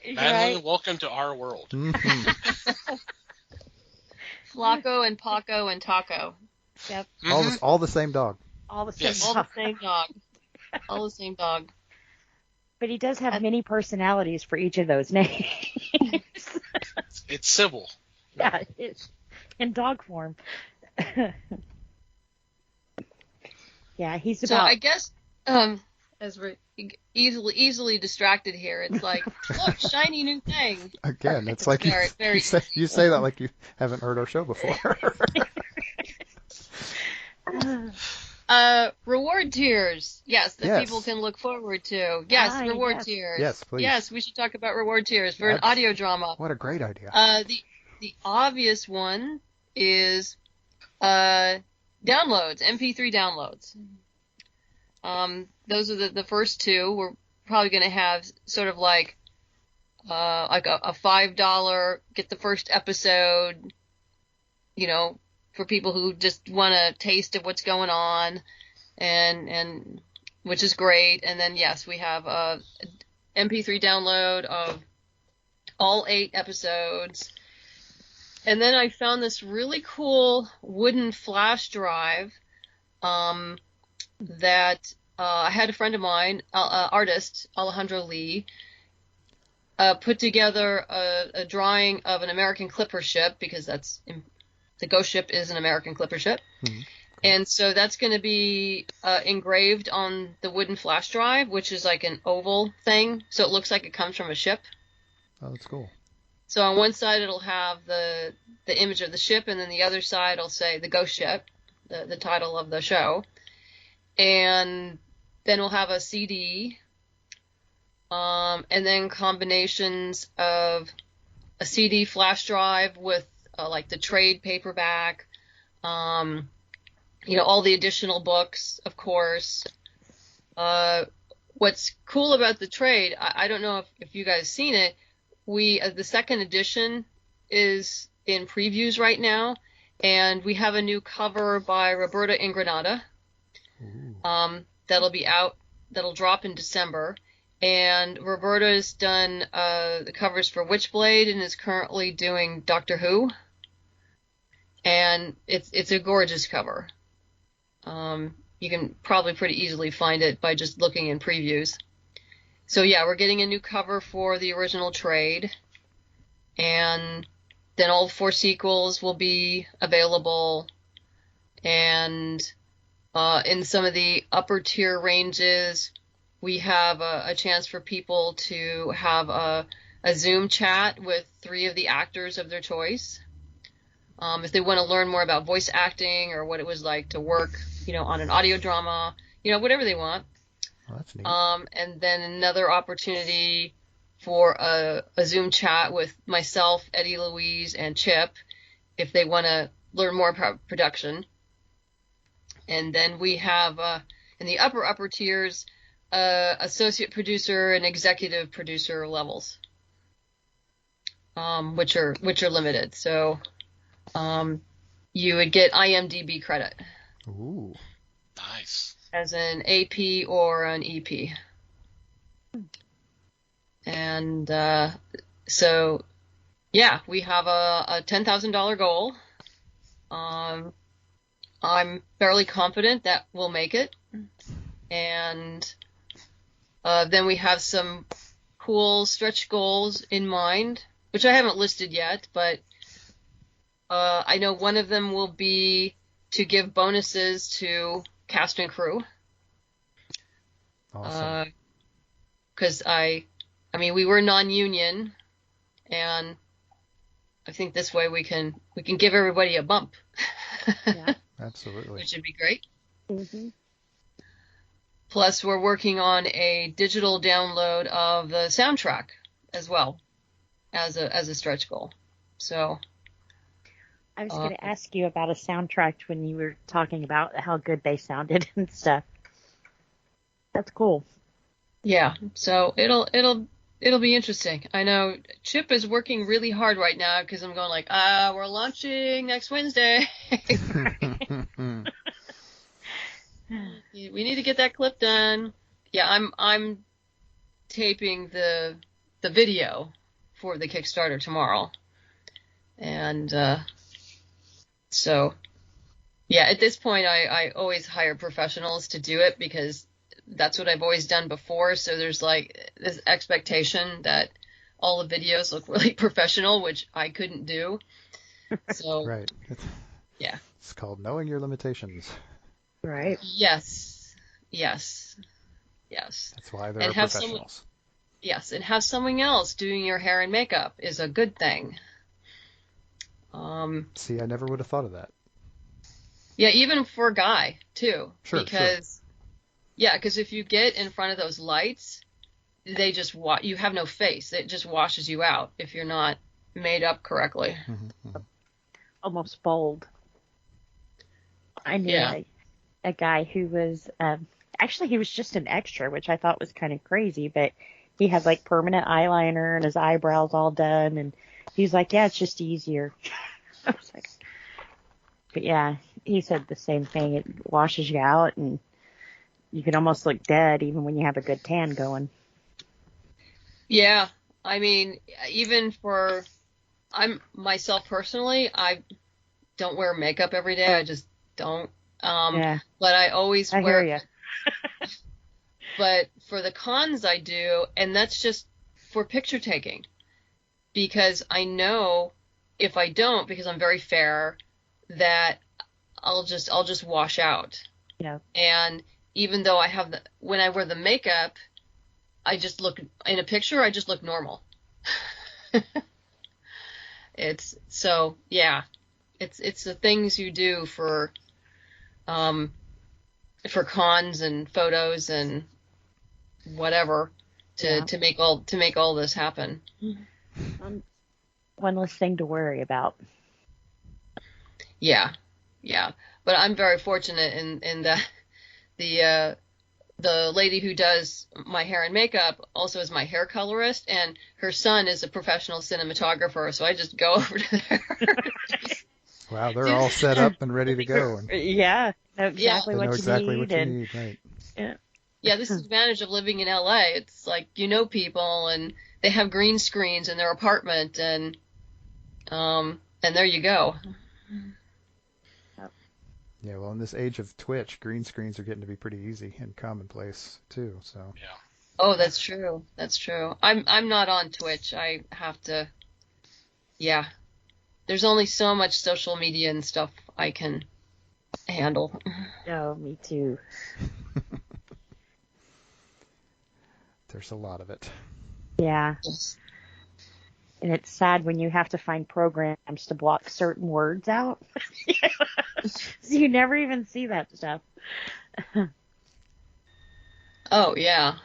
Madeline,
Right?
welcome to our world.
Mm-hmm.
Flocko and Paco and Taco.
Yep.
All the same dog.
All the same.
Yes.
All the same dog. All the same dog.
But he does have many personalities for each of those names.
It's civil.
Yeah, it's in dog form. Yeah, he's about.
So I guess as we're easily distracted here, it's like, look, shiny new thing.
Again, it's like you say that like you haven't heard our show before.
Reward tiers. Yes, that people can look forward to. Yes, reward tiers.
Yes, please.
Yes, we should talk about reward tiers for an audio drama.
What a great idea.
The obvious one is downloads, MP3 downloads. Those are the first two. We're probably going to have sort of like like a $5 get the first episode, for people who just want a taste of what's going on, and which is great. And then yes, we have a MP3 download of all 8 episodes. And then I found this really cool wooden flash drive that I had a friend of mine, artist Alejandro Lee, put together a drawing of an American clipper ship, because the ghost ship is an American clipper ship. Mm-hmm. And so that's going to be engraved on the wooden flash drive, which is like an oval thing, so it looks like it comes from a ship.
Oh, that's cool.
So on one side it'll have the image of the ship, and then the other side will say the ghost ship, the title of the show. And then we'll have a CD, and then combinations of a CD flash drive with like the trade paperback, all the additional books, of course. What's cool about the trade, I don't know if you guys seen it, the second edition is in previews right now, and we have a new cover by Roberta Ingranata. That'll be out, that'll drop in December. And Roberta's done the covers for Witchblade and is currently doing Doctor Who. And it's a gorgeous cover. You can probably pretty easily find it by just looking in previews. So yeah, we're getting a new cover for the original trade, and then all 4 sequels will be available. And in some of the upper tier ranges, we have a chance for people to have a Zoom chat with 3 of the actors of their choice. If they want to learn more about voice acting or what it was like to work, on an audio drama, whatever they want.
Oh, that's neat.
And then another opportunity for a Zoom chat with myself, Eddie Louise, and Chip, if they want to learn more about production. And then we have, in the upper tiers, associate producer and executive producer levels, which are limited. So, you would get IMDb credit.
Ooh.
Nice.
As an AP or an EP. And so, yeah, we have a $10,000 goal. I'm fairly confident that we'll make it. And then we have some cool stretch goals in mind, which I haven't listed yet, but I know one of them will be to give bonuses to cast and crew.
Awesome.
Because we were non-union, and I think this way we can give everybody a bump.
Yeah.
Absolutely.
Which would be great.
Mm-hmm.
Plus, we're working on a digital download of the soundtrack as well as a stretch goal. So
I was going to ask you about a soundtrack when you were talking about how good they sounded and stuff. That's cool.
Yeah, so it'll be interesting. I know Chip is working really hard right now because I'm going like, we're launching next Wednesday. We need to get that clip done. Yeah, I'm taping the video for the Kickstarter tomorrow, and so yeah, at this point I always hire professionals to do it because that's what I've always done before. So there's like this expectation that all the videos look really professional, which I couldn't do. So
right.
Yeah.
It's called knowing your limitations.
Right.
Yes.
That's why they're
and
professionals.
And have someone else doing your hair and makeup is a good thing.
See, I never would have thought of that.
Yeah, even for a guy too.
Sure.
Yeah, because if you get in front of those lights, they just you have no face. It just washes you out if you're not made up correctly.
Mm-hmm.
Almost bold. I knew a guy who was actually he was just an extra, which I thought was kind of crazy, but he had like permanent eyeliner and his eyebrows all done, and he's like, yeah, it's just easier. I was like, but yeah, he said the same thing. It washes you out, and you can almost look dead even when you have a good tan going.
Yeah, I mean, even for myself personally, I don't wear makeup every day. I just don't.
Yeah,
But I always
I
wear.
hear you.
But for the cons, I do, and that's just for picture taking, because I know if I don't, because I'm very fair, that I'll just wash out.
Yeah.
And even though when I wear the makeup, I just look in a picture, I just look normal. It's the things you do for cons and photos and whatever to make all this happen.
One less thing to worry about.
Yeah. But I'm very fortunate in that the lady who does my hair and makeup also is my hair colorist, and her son is a professional cinematographer, so I just go over to there.
Wow, they're all set up and ready to go. And
Yeah, know exactly what you need.
Right.
Yeah, this is the advantage of living in LA. It's like, people, and they have green screens in their apartment, and there you go.
Yeah, well, in this age of Twitch, green screens are getting to be pretty easy and commonplace too. So.
Yeah.
Oh, that's true. That's true. I'm not on Twitch. I have to. Yeah. There's only so much social media and stuff I can handle.
Oh, me too.
There's a lot of it.
Yeah. And it's sad when you have to find programs to block certain words out. So you never even see that stuff.
Oh, yeah.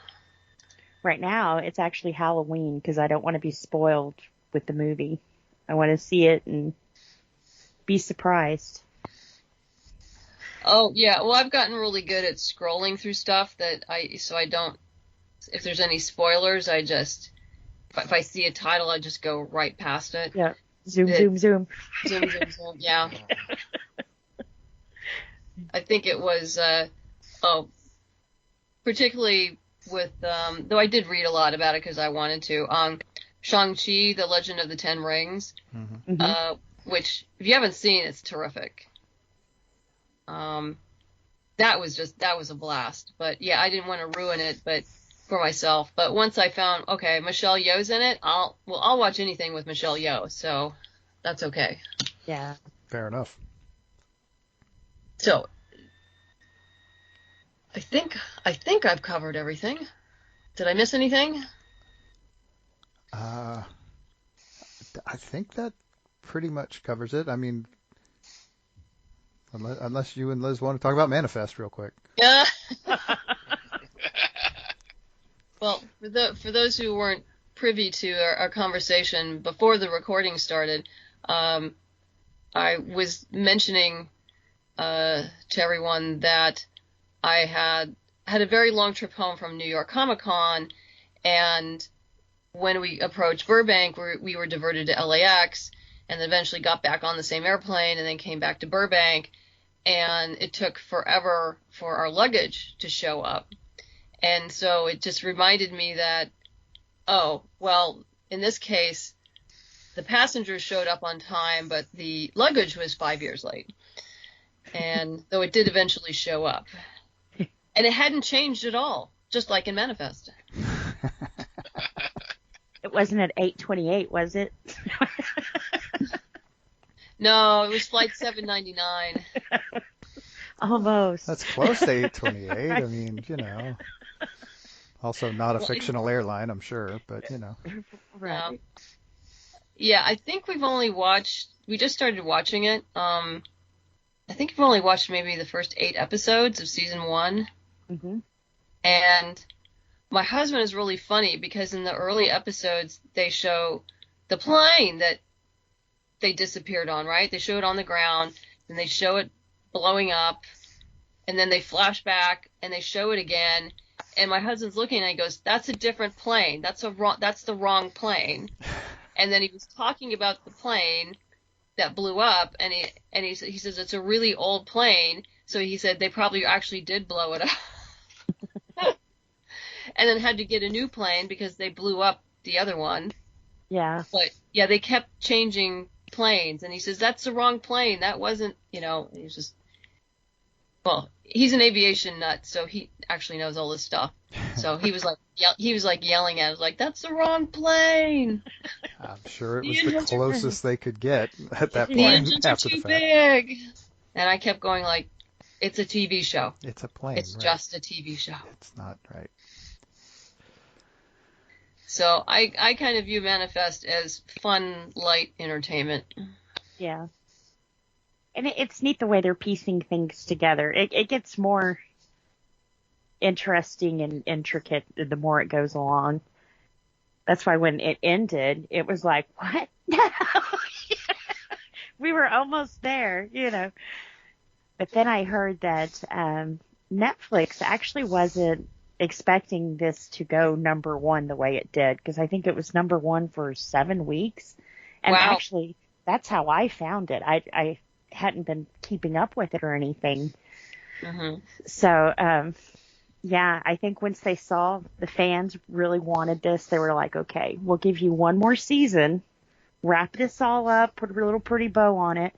Right now, it's actually Halloween because I don't want to be spoiled with the movie. I want to see it and be surprised.
Oh, yeah. Well, I've gotten really good at scrolling through stuff so I don't, if there's any spoilers, if I see a title, I just go right past it.
Yeah. Zoom.
Zoom. Yeah. I think it was, particularly with, though I did read a lot about it because I wanted to, Shang-Chi, The Legend of the Ten Rings, which, if you haven't seen, it's terrific. That was a blast. But yeah, I didn't want to ruin it, for myself. But once I found, okay, Michelle Yeoh's in it, I'll watch anything with Michelle Yeoh, so that's okay.
Yeah.
Fair enough.
So, I think I've covered everything. Did I miss anything?
I think that pretty much covers it. I mean, unless you and Liz want to talk about Manifest real quick.
Yeah. Well, for those who weren't privy to our conversation before the recording started, I was mentioning to everyone that I had a very long trip home from New York Comic Con, and when we approached Burbank, we were diverted to LAX, and then eventually got back on the same airplane, and then came back to Burbank, and it took forever for our luggage to show up. And so it just reminded me that, oh, well, in this case, the passengers showed up on time, but the luggage was 5 years late. And though it did eventually show up. And it hadn't changed at all, just like in Manifest.
It wasn't at 8:28, was it?
No, it was flight 799.
Almost.
That's close to 8:28. I mean, Also not a fictional airline, I'm sure, but
Right.
Yeah, I think we just started watching it. I think we've only watched maybe the first 8 episodes of season 1.
Mm-hmm.
And my husband is really funny because in the early episodes, they show the plane that they disappeared on, right? They show it on the ground, and they show it blowing up, and then they flash back, and they show it again, And my husband's looking and he goes, "That's a different plane. That's the wrong plane." And then he was talking about the plane that blew up, and he says it's a really old plane. So he said they probably actually did blow it up, and then had to get a new plane because they blew up the other one.
Yeah.
But yeah, they kept changing planes, and he says that's the wrong plane. That wasn't, he was just. Well, he's an aviation nut, so he actually knows all this stuff. So he was like yelling at us, like, "That's the wrong plane."
I'm sure it was the closest they could get at that
The
point
engines are
after the
too
fact.
big. And I kept going like, "It's a TV show.
It's a plane.
It's
right.
just a TV show."
It's not right.
So I kind of view Manifest as fun, light entertainment.
Yeah. And it's neat the way they're piecing things together. It gets more interesting and intricate the more it goes along. That's why when it ended, it was like, what? No! We were almost there, But then I heard that Netflix actually wasn't expecting this to go number one the way it did, because I think it was number one for 7 weeks. And
Wow.
actually, that's how I found it. I hadn't been keeping up with it or anything.
Mm-hmm.
So, yeah, I think once they saw the fans really wanted this, they were like, okay, we'll give you one more season, wrap this all up, put a little pretty bow on it.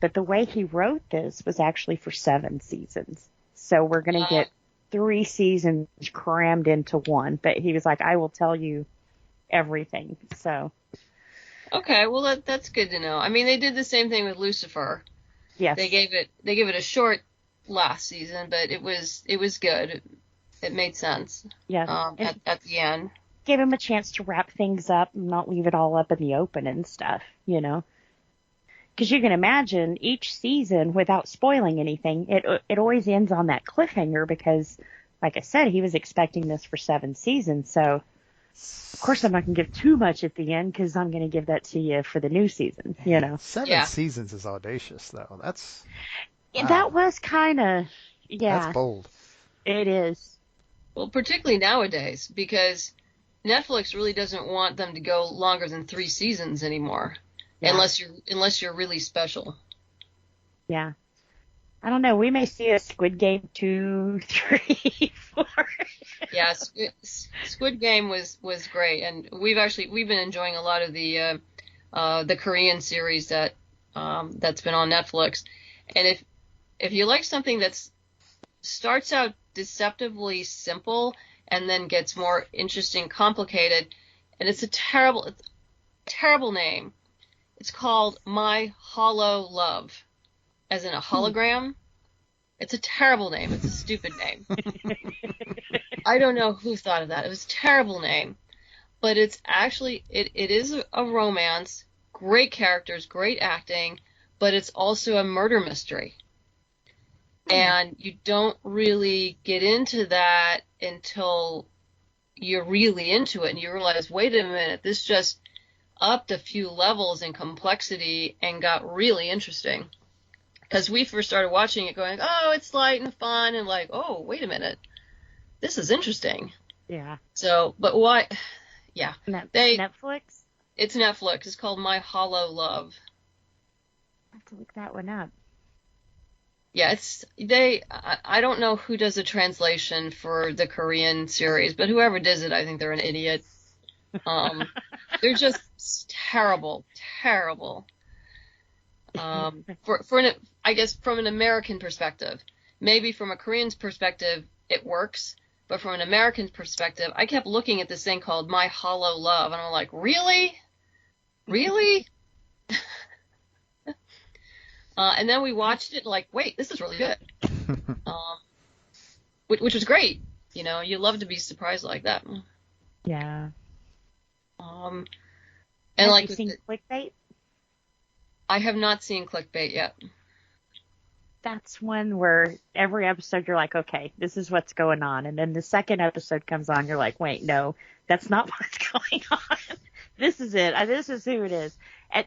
But the way he wrote this was actually for 7 seasons. So we're going to get 3 seasons crammed into one. But he was like, I will tell you everything. So.
Okay, well that's good to know. I mean, they did the same thing with Lucifer.
Yes.
They gave it a short last season, but it was good. It made sense.
Yes.
At the end.
Give him a chance to wrap things up and not leave it all up in the open and stuff, Because you can imagine each season, without spoiling anything, it always ends on that cliffhanger because, like I said, he was expecting this for 7 seasons. So, of course, I'm not going to give too much at the end because I'm going to give that to you for the new season,
7 seasons is audacious, though. That's wow.
That was kind of, yeah.
That's bold.
It is.
Well, particularly nowadays, because Netflix really doesn't want them to go longer than 3 seasons anymore, unless you're really special.
Yeah. I don't know. We may see a Squid Game 2, 3, 4.
Yeah, Squid Game was great, and we've been enjoying a lot of the Korean series that's been on Netflix. And if you like something that starts out deceptively simple and then gets more interesting, complicated, and it's a terrible name. It's called My Hollow Love, as in a hologram. It's a terrible name. It's a stupid name. I don't know who thought of that. It was a terrible name. But it's actually, it is a romance, great characters, great acting, but it's also a murder mystery. And you don't really get into that until you're really into it and you realize, wait a minute, this just upped a few levels in complexity and got really interesting. Because we first started watching it going, oh, it's light and fun, and like, oh, wait a minute, this is interesting.
Yeah.
So, but why? Yeah.
Netflix?
It's Netflix. It's called My Hollow Love.
I have to look that one up.
Yeah, I don't know who does the translation for the Korean series, but whoever does it, I think they're an idiot. They're just terrible. I guess from an American perspective, maybe from a Korean's perspective, it works. But from an American perspective, I kept looking at this thing called My Hollow Love, and I'm like, really? And then we watched it, like, wait, this is really good. Which was great. You love to be surprised like that.
Yeah.
And
have you seen Clickbait?
I have not seen Clickbait yet.
That's one where every episode you're like, okay, this is what's going on. And then the second episode comes on, you're like, wait, no, that's not what's going on. This is it. This is who it is.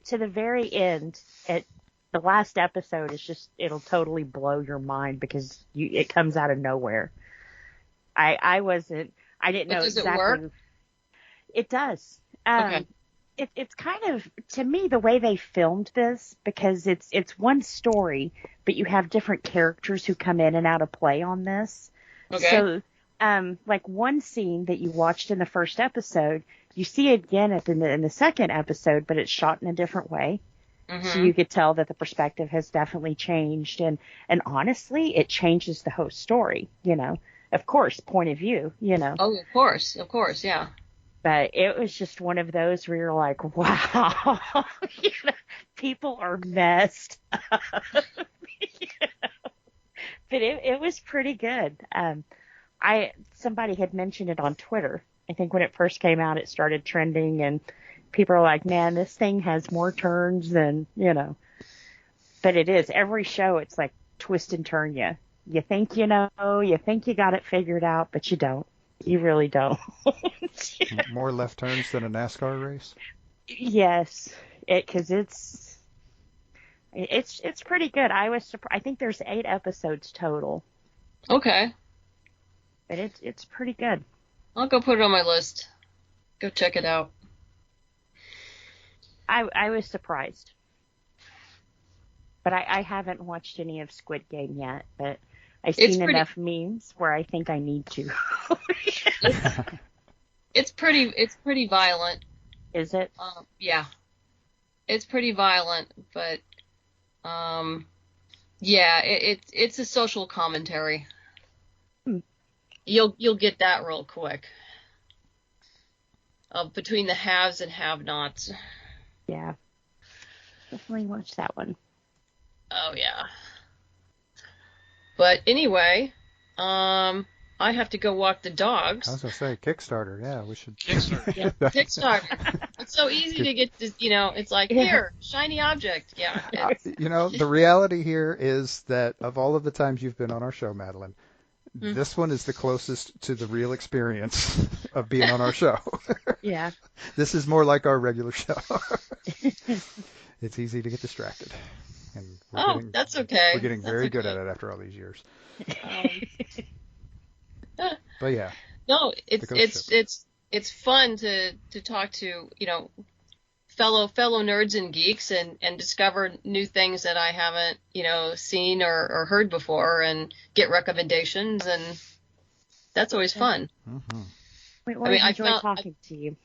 To the very end, the last episode is just, it'll totally blow your mind because it comes out of nowhere. I wasn't. I didn't
But
know
does it
exactly.
work?
It does.
Okay.
It's kind of, to me, the way they filmed this, because it's one story, but you have different characters who come in and out of play on this.
Okay.
So, like one scene that you watched in the first episode, you see it again in the second episode, but it's shot in a different way. So you could tell that the perspective has definitely changed, and honestly, it changes the whole story. Of course, point of view.
Oh, of course, yeah.
But it was just one of those where you're like, wow, people are messed up. But it was pretty good. Somebody had mentioned it on Twitter. I think when it first came out, it started trending, and people are like, man, this thing has more turns than, But it is. Every show, it's like twist and turn you. You think you think you got it figured out, but you don't. You really don't.
More left turns than a NASCAR race?
Yes, because it's pretty good. I was surprised. I think there's 8 episodes total,
Okay.
but it's pretty good.
I'll go put it on my list. Go check it out.
I was surprised, but I haven't watched any of Squid Game yet. But I've seen enough memes where I think I need to.
It's pretty violent.
Is it?
Yeah. It's pretty violent, but yeah, it's a social commentary. You'll get that real quick. Between the haves and have-nots.
Yeah. Definitely watch that one.
Oh yeah. But anyway, I have to go walk the dogs.
I was going to say, Kickstarter. Yeah, we should.
Kickstarter.
Yeah, Kickstarter. It's so easy to get this, it's like, here, shiny object. Yeah.
The reality here is that of all of the times you've been on our show, Madeline, this one is the closest to the real experience of being on our show.
Yeah.
This is more like our regular show. It's easy to get distracted. And
that's okay.
We're getting very good at it after all these years. But yeah.
No, it's fun to talk to, fellow nerds and geeks and discover new things that I haven't, seen or heard before, and get recommendations, and that's always fun.
Mm-hmm.
Wait, I enjoy talking to you.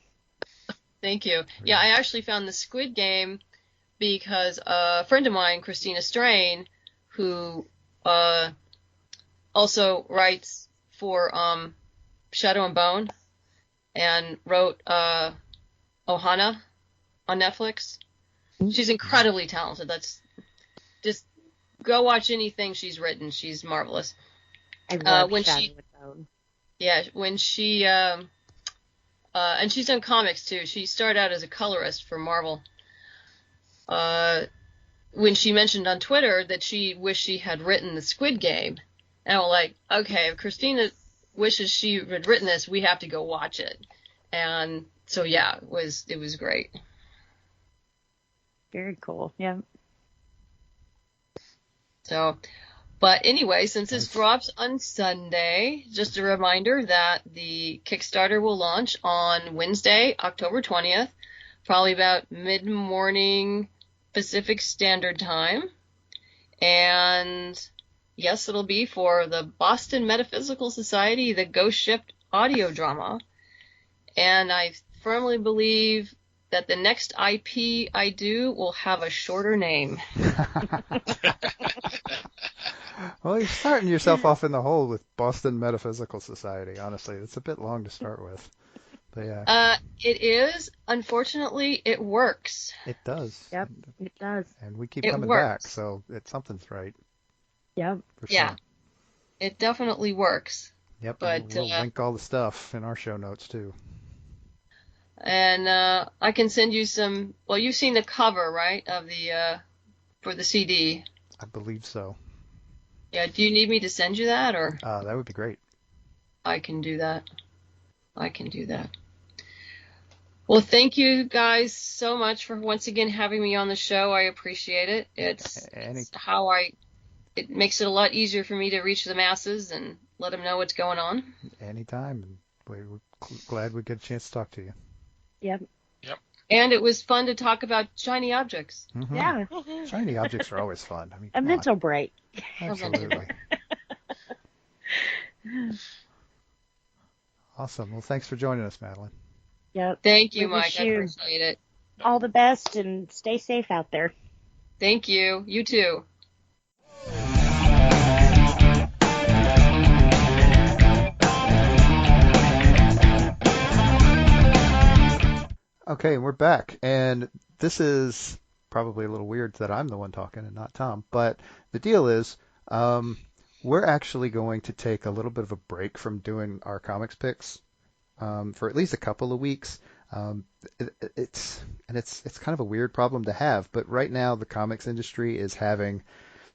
Thank you. Yeah, I actually found the Squid Game because a friend of mine, Christina Strain, who also writes for Shadow and Bone and wrote Ohana on Netflix. She's incredibly talented. That's just go watch anything she's written. She's marvelous.
I love Shadow and Bone.
Yeah, when she and she's done comics too. She started out as a colorist for Marvel. When she mentioned on Twitter that she wished she had written the Squid Game, and I'm like, okay, if Christina wishes she had written this, we have to go watch it. And so yeah, it was great.
Very cool. Yeah.
So, but anyway, since this drops on Sunday, just a reminder that the Kickstarter will launch on Wednesday, October 20th, probably about mid-morning Pacific Standard Time. And yes, it'll be for the Boston Metaphysical Society, the Ghost Ship audio drama. And I firmly believe that the next IP I do will have a shorter name.
Well, you're starting yourself off in the hole with Boston Metaphysical Society, honestly. It's a bit long to start with. But yeah.
It is. Unfortunately, it works.
It does.
Yep, it does.
And we keep coming back, so something's right.
Yep.
For sure.
Yeah. It definitely works.
Yep.
But
we'll link all the stuff in our show notes too.
And I can send you some. Well, you've seen the cover, right, of the for the CD.
I believe so.
Yeah. Do you need me to send you that, or?
That would be great.
I can do that. Well, thank you guys so much for once again having me on the show. I appreciate it. It's how I it makes it a lot easier for me to reach the masses and let them know what's going on.
Anytime. We're glad we get a chance to talk to you.
Yep.
And it was fun to talk about shiny objects.
Mm-hmm.
Yeah.
Shiny objects are always fun. I mean,
A
come
mental break.
on. Absolutely. Awesome. Well, thanks for joining us, Madeline.
Yep.
Thank you,
We
Mike.
wish
I
you
appreciate it.
all the best and stay safe out there.
Thank you. You too.
Okay, we're back, and this is probably a little weird that I'm the one talking and not Tom, but the deal is we're actually going to take a little bit of a break from doing our comics picks for at least a couple of weeks. It's kind of a weird problem to have, but right now the comics industry is having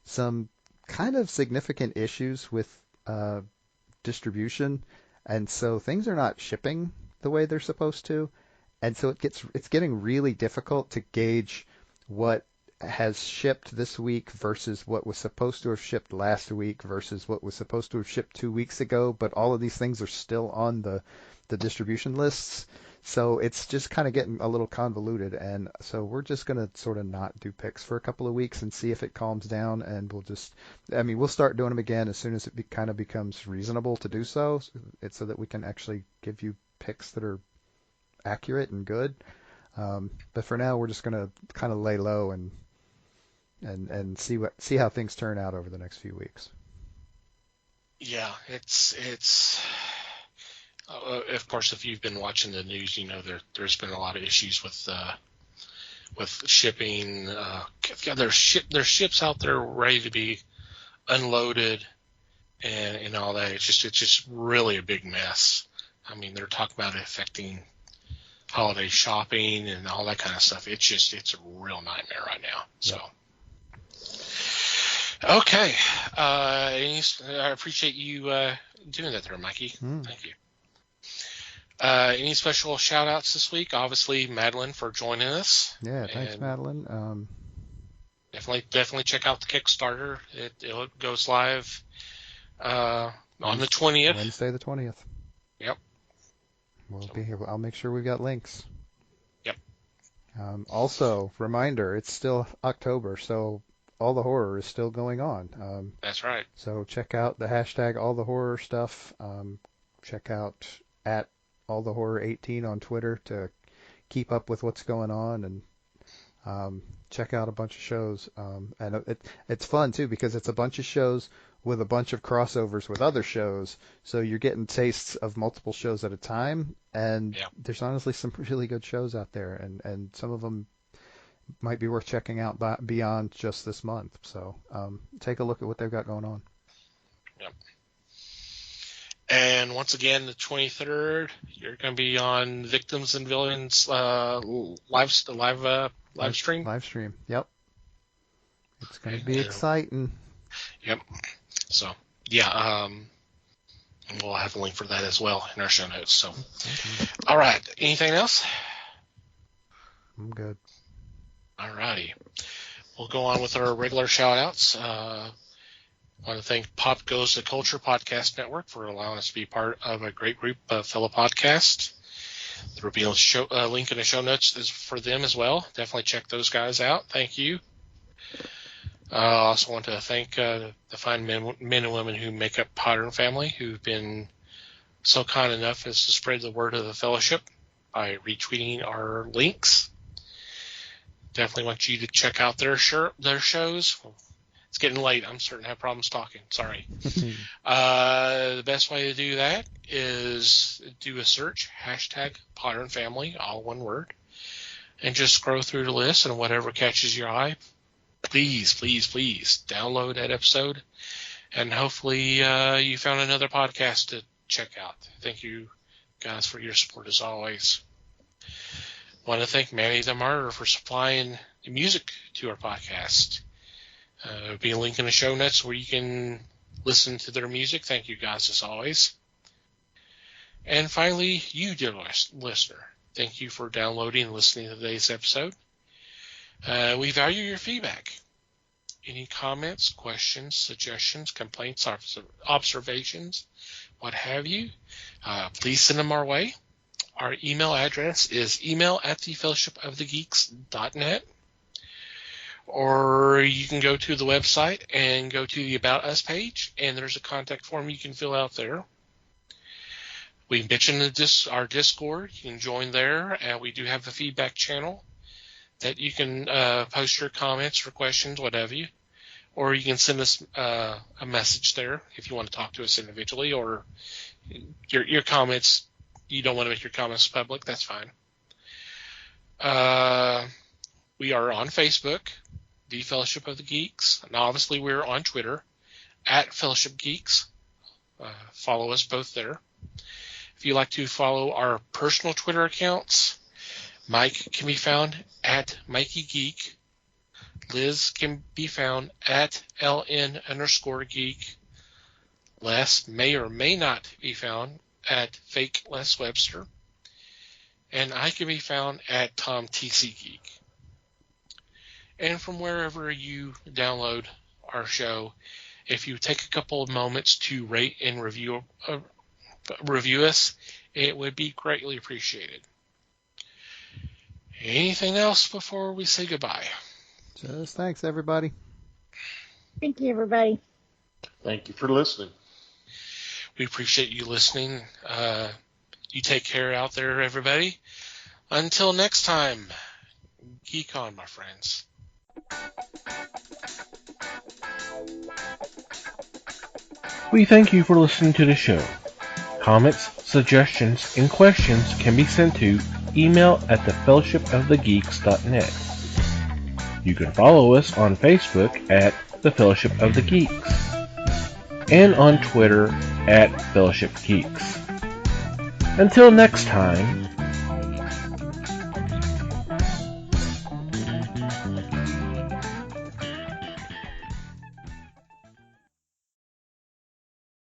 some kind of significant issues with distribution, and so things are not shipping the way they're supposed to. And so it's getting really difficult to gauge what has shipped this week versus what was supposed to have shipped last week versus what was supposed to have shipped 2 weeks ago. But all of these things are still on the distribution lists. So it's just kind of getting a little convoluted. And so we're just going to sort of not do picks for a couple of weeks and see if it calms down. And we'll start doing them again as soon as it kind of becomes reasonable to do so. It's so that we can actually give you picks that are accurate and good, but for now we're just going to kind of lay low and see how things turn out over the next few weeks.
Yeah, it's of course, if you've been watching the news, you know there's been a lot of issues with shipping. There's ships out there ready to be unloaded and all that. It's just really a big mess. I mean, they're talking about it affecting holiday shopping and all that kind of stuff. It's a real nightmare right now. So, okay. I appreciate you doing that there, Mikey. Thank you. Any special shout outs this week? Obviously, Madeline for joining us.
Yeah, thanks, Madeline.
Definitely check out the Kickstarter. It goes live on the 20th.
Wednesday the 20th.
Yep.
We'll be here. I'll make sure we've got links.
Yep.
Also, reminder, it's still October, so All the Horror is still going on.
That's right.
So check out the hashtag All the Horror stuff. Check out at All the Horror 18 on Twitter to keep up with what's going on, and check out a bunch of shows. And it's fun too because it's a bunch of shows with a bunch of crossovers with other shows, so you're getting tastes of multiple shows at a time, and there's honestly some really good shows out there, and some of them might be worth checking out beyond just this month. So take a look at what they've got going on.
Yep. And once again, the 23rd, you're going to be on Victims and Villains live stream.
Live stream. Yep. It's going to be exciting.
Yep. So, yeah, and we'll have a link for that as well in our show notes. So, all right. Anything else?
I'm good.
All righty. We'll go on with our regular shout-outs. I want to thank Pop Goes the Culture Podcast Network for allowing us to be part of a great group of fellow podcasts. There will be a link in the show notes for them as well. Definitely check those guys out. Thank you. I also want to thank the fine men and women who make up Pattern Family, who've been so kind enough as to spread the word of the fellowship by retweeting our links. Definitely want you to check out their shows. It's getting late. I'm starting to have problems talking. Sorry. The best way to do that is do a search, hashtag Pattern Family, all one word, and just scroll through the list, and whatever catches your eye, please download that episode, and hopefully you found another podcast to check out. Thank you guys for your support as always. Want to thank Manny the Martyr for supplying the music to our podcast. There'll be a link in the show notes where you can listen to their music. Thank you guys as always. And finally, you, dear listener, thank you for downloading and listening to today's episode. We value your feedback. any comments, questions, suggestions, complaints, observations, what have you, please send them our way. Our email address is email@thefellowshipofthegeeks.net, or you can go to the website and go to the About Us page, and there's a contact form you can fill out there. We mentioned our Discord. You can join there, and we do have a feedback channel that you can post your comments or questions, whatever you, or you can send us a message there if you want to talk to us individually, or your comments. You don't want to make your comments public, that's fine. We are on Facebook, The Fellowship of the Geeks, and obviously we're on Twitter, @Fellowship Geeks. Follow us both there. If you'd like to follow our personal Twitter accounts, Mike can be found @MikeyGeek. Liz can be found @LN_geek. Les may or may not be found @FakeLesWebster. And I can be found @TomTCGeek. And from wherever you download our show, if you take a couple of moments to rate and review us, it would be greatly appreciated. Anything else before we say goodbye?
Just thanks, everybody.
Thank you, everybody.
Thank you for listening.
We appreciate you listening. You take care out there, everybody. Until next time, geek on, my friends.
We thank you for listening to the show. Comments, suggestions, and questions can be sent to email@thefellowshipofthegeeks.net. You can follow us on Facebook @The Fellowship of the Geeks and on Twitter @Fellowship Geeks. Until next time,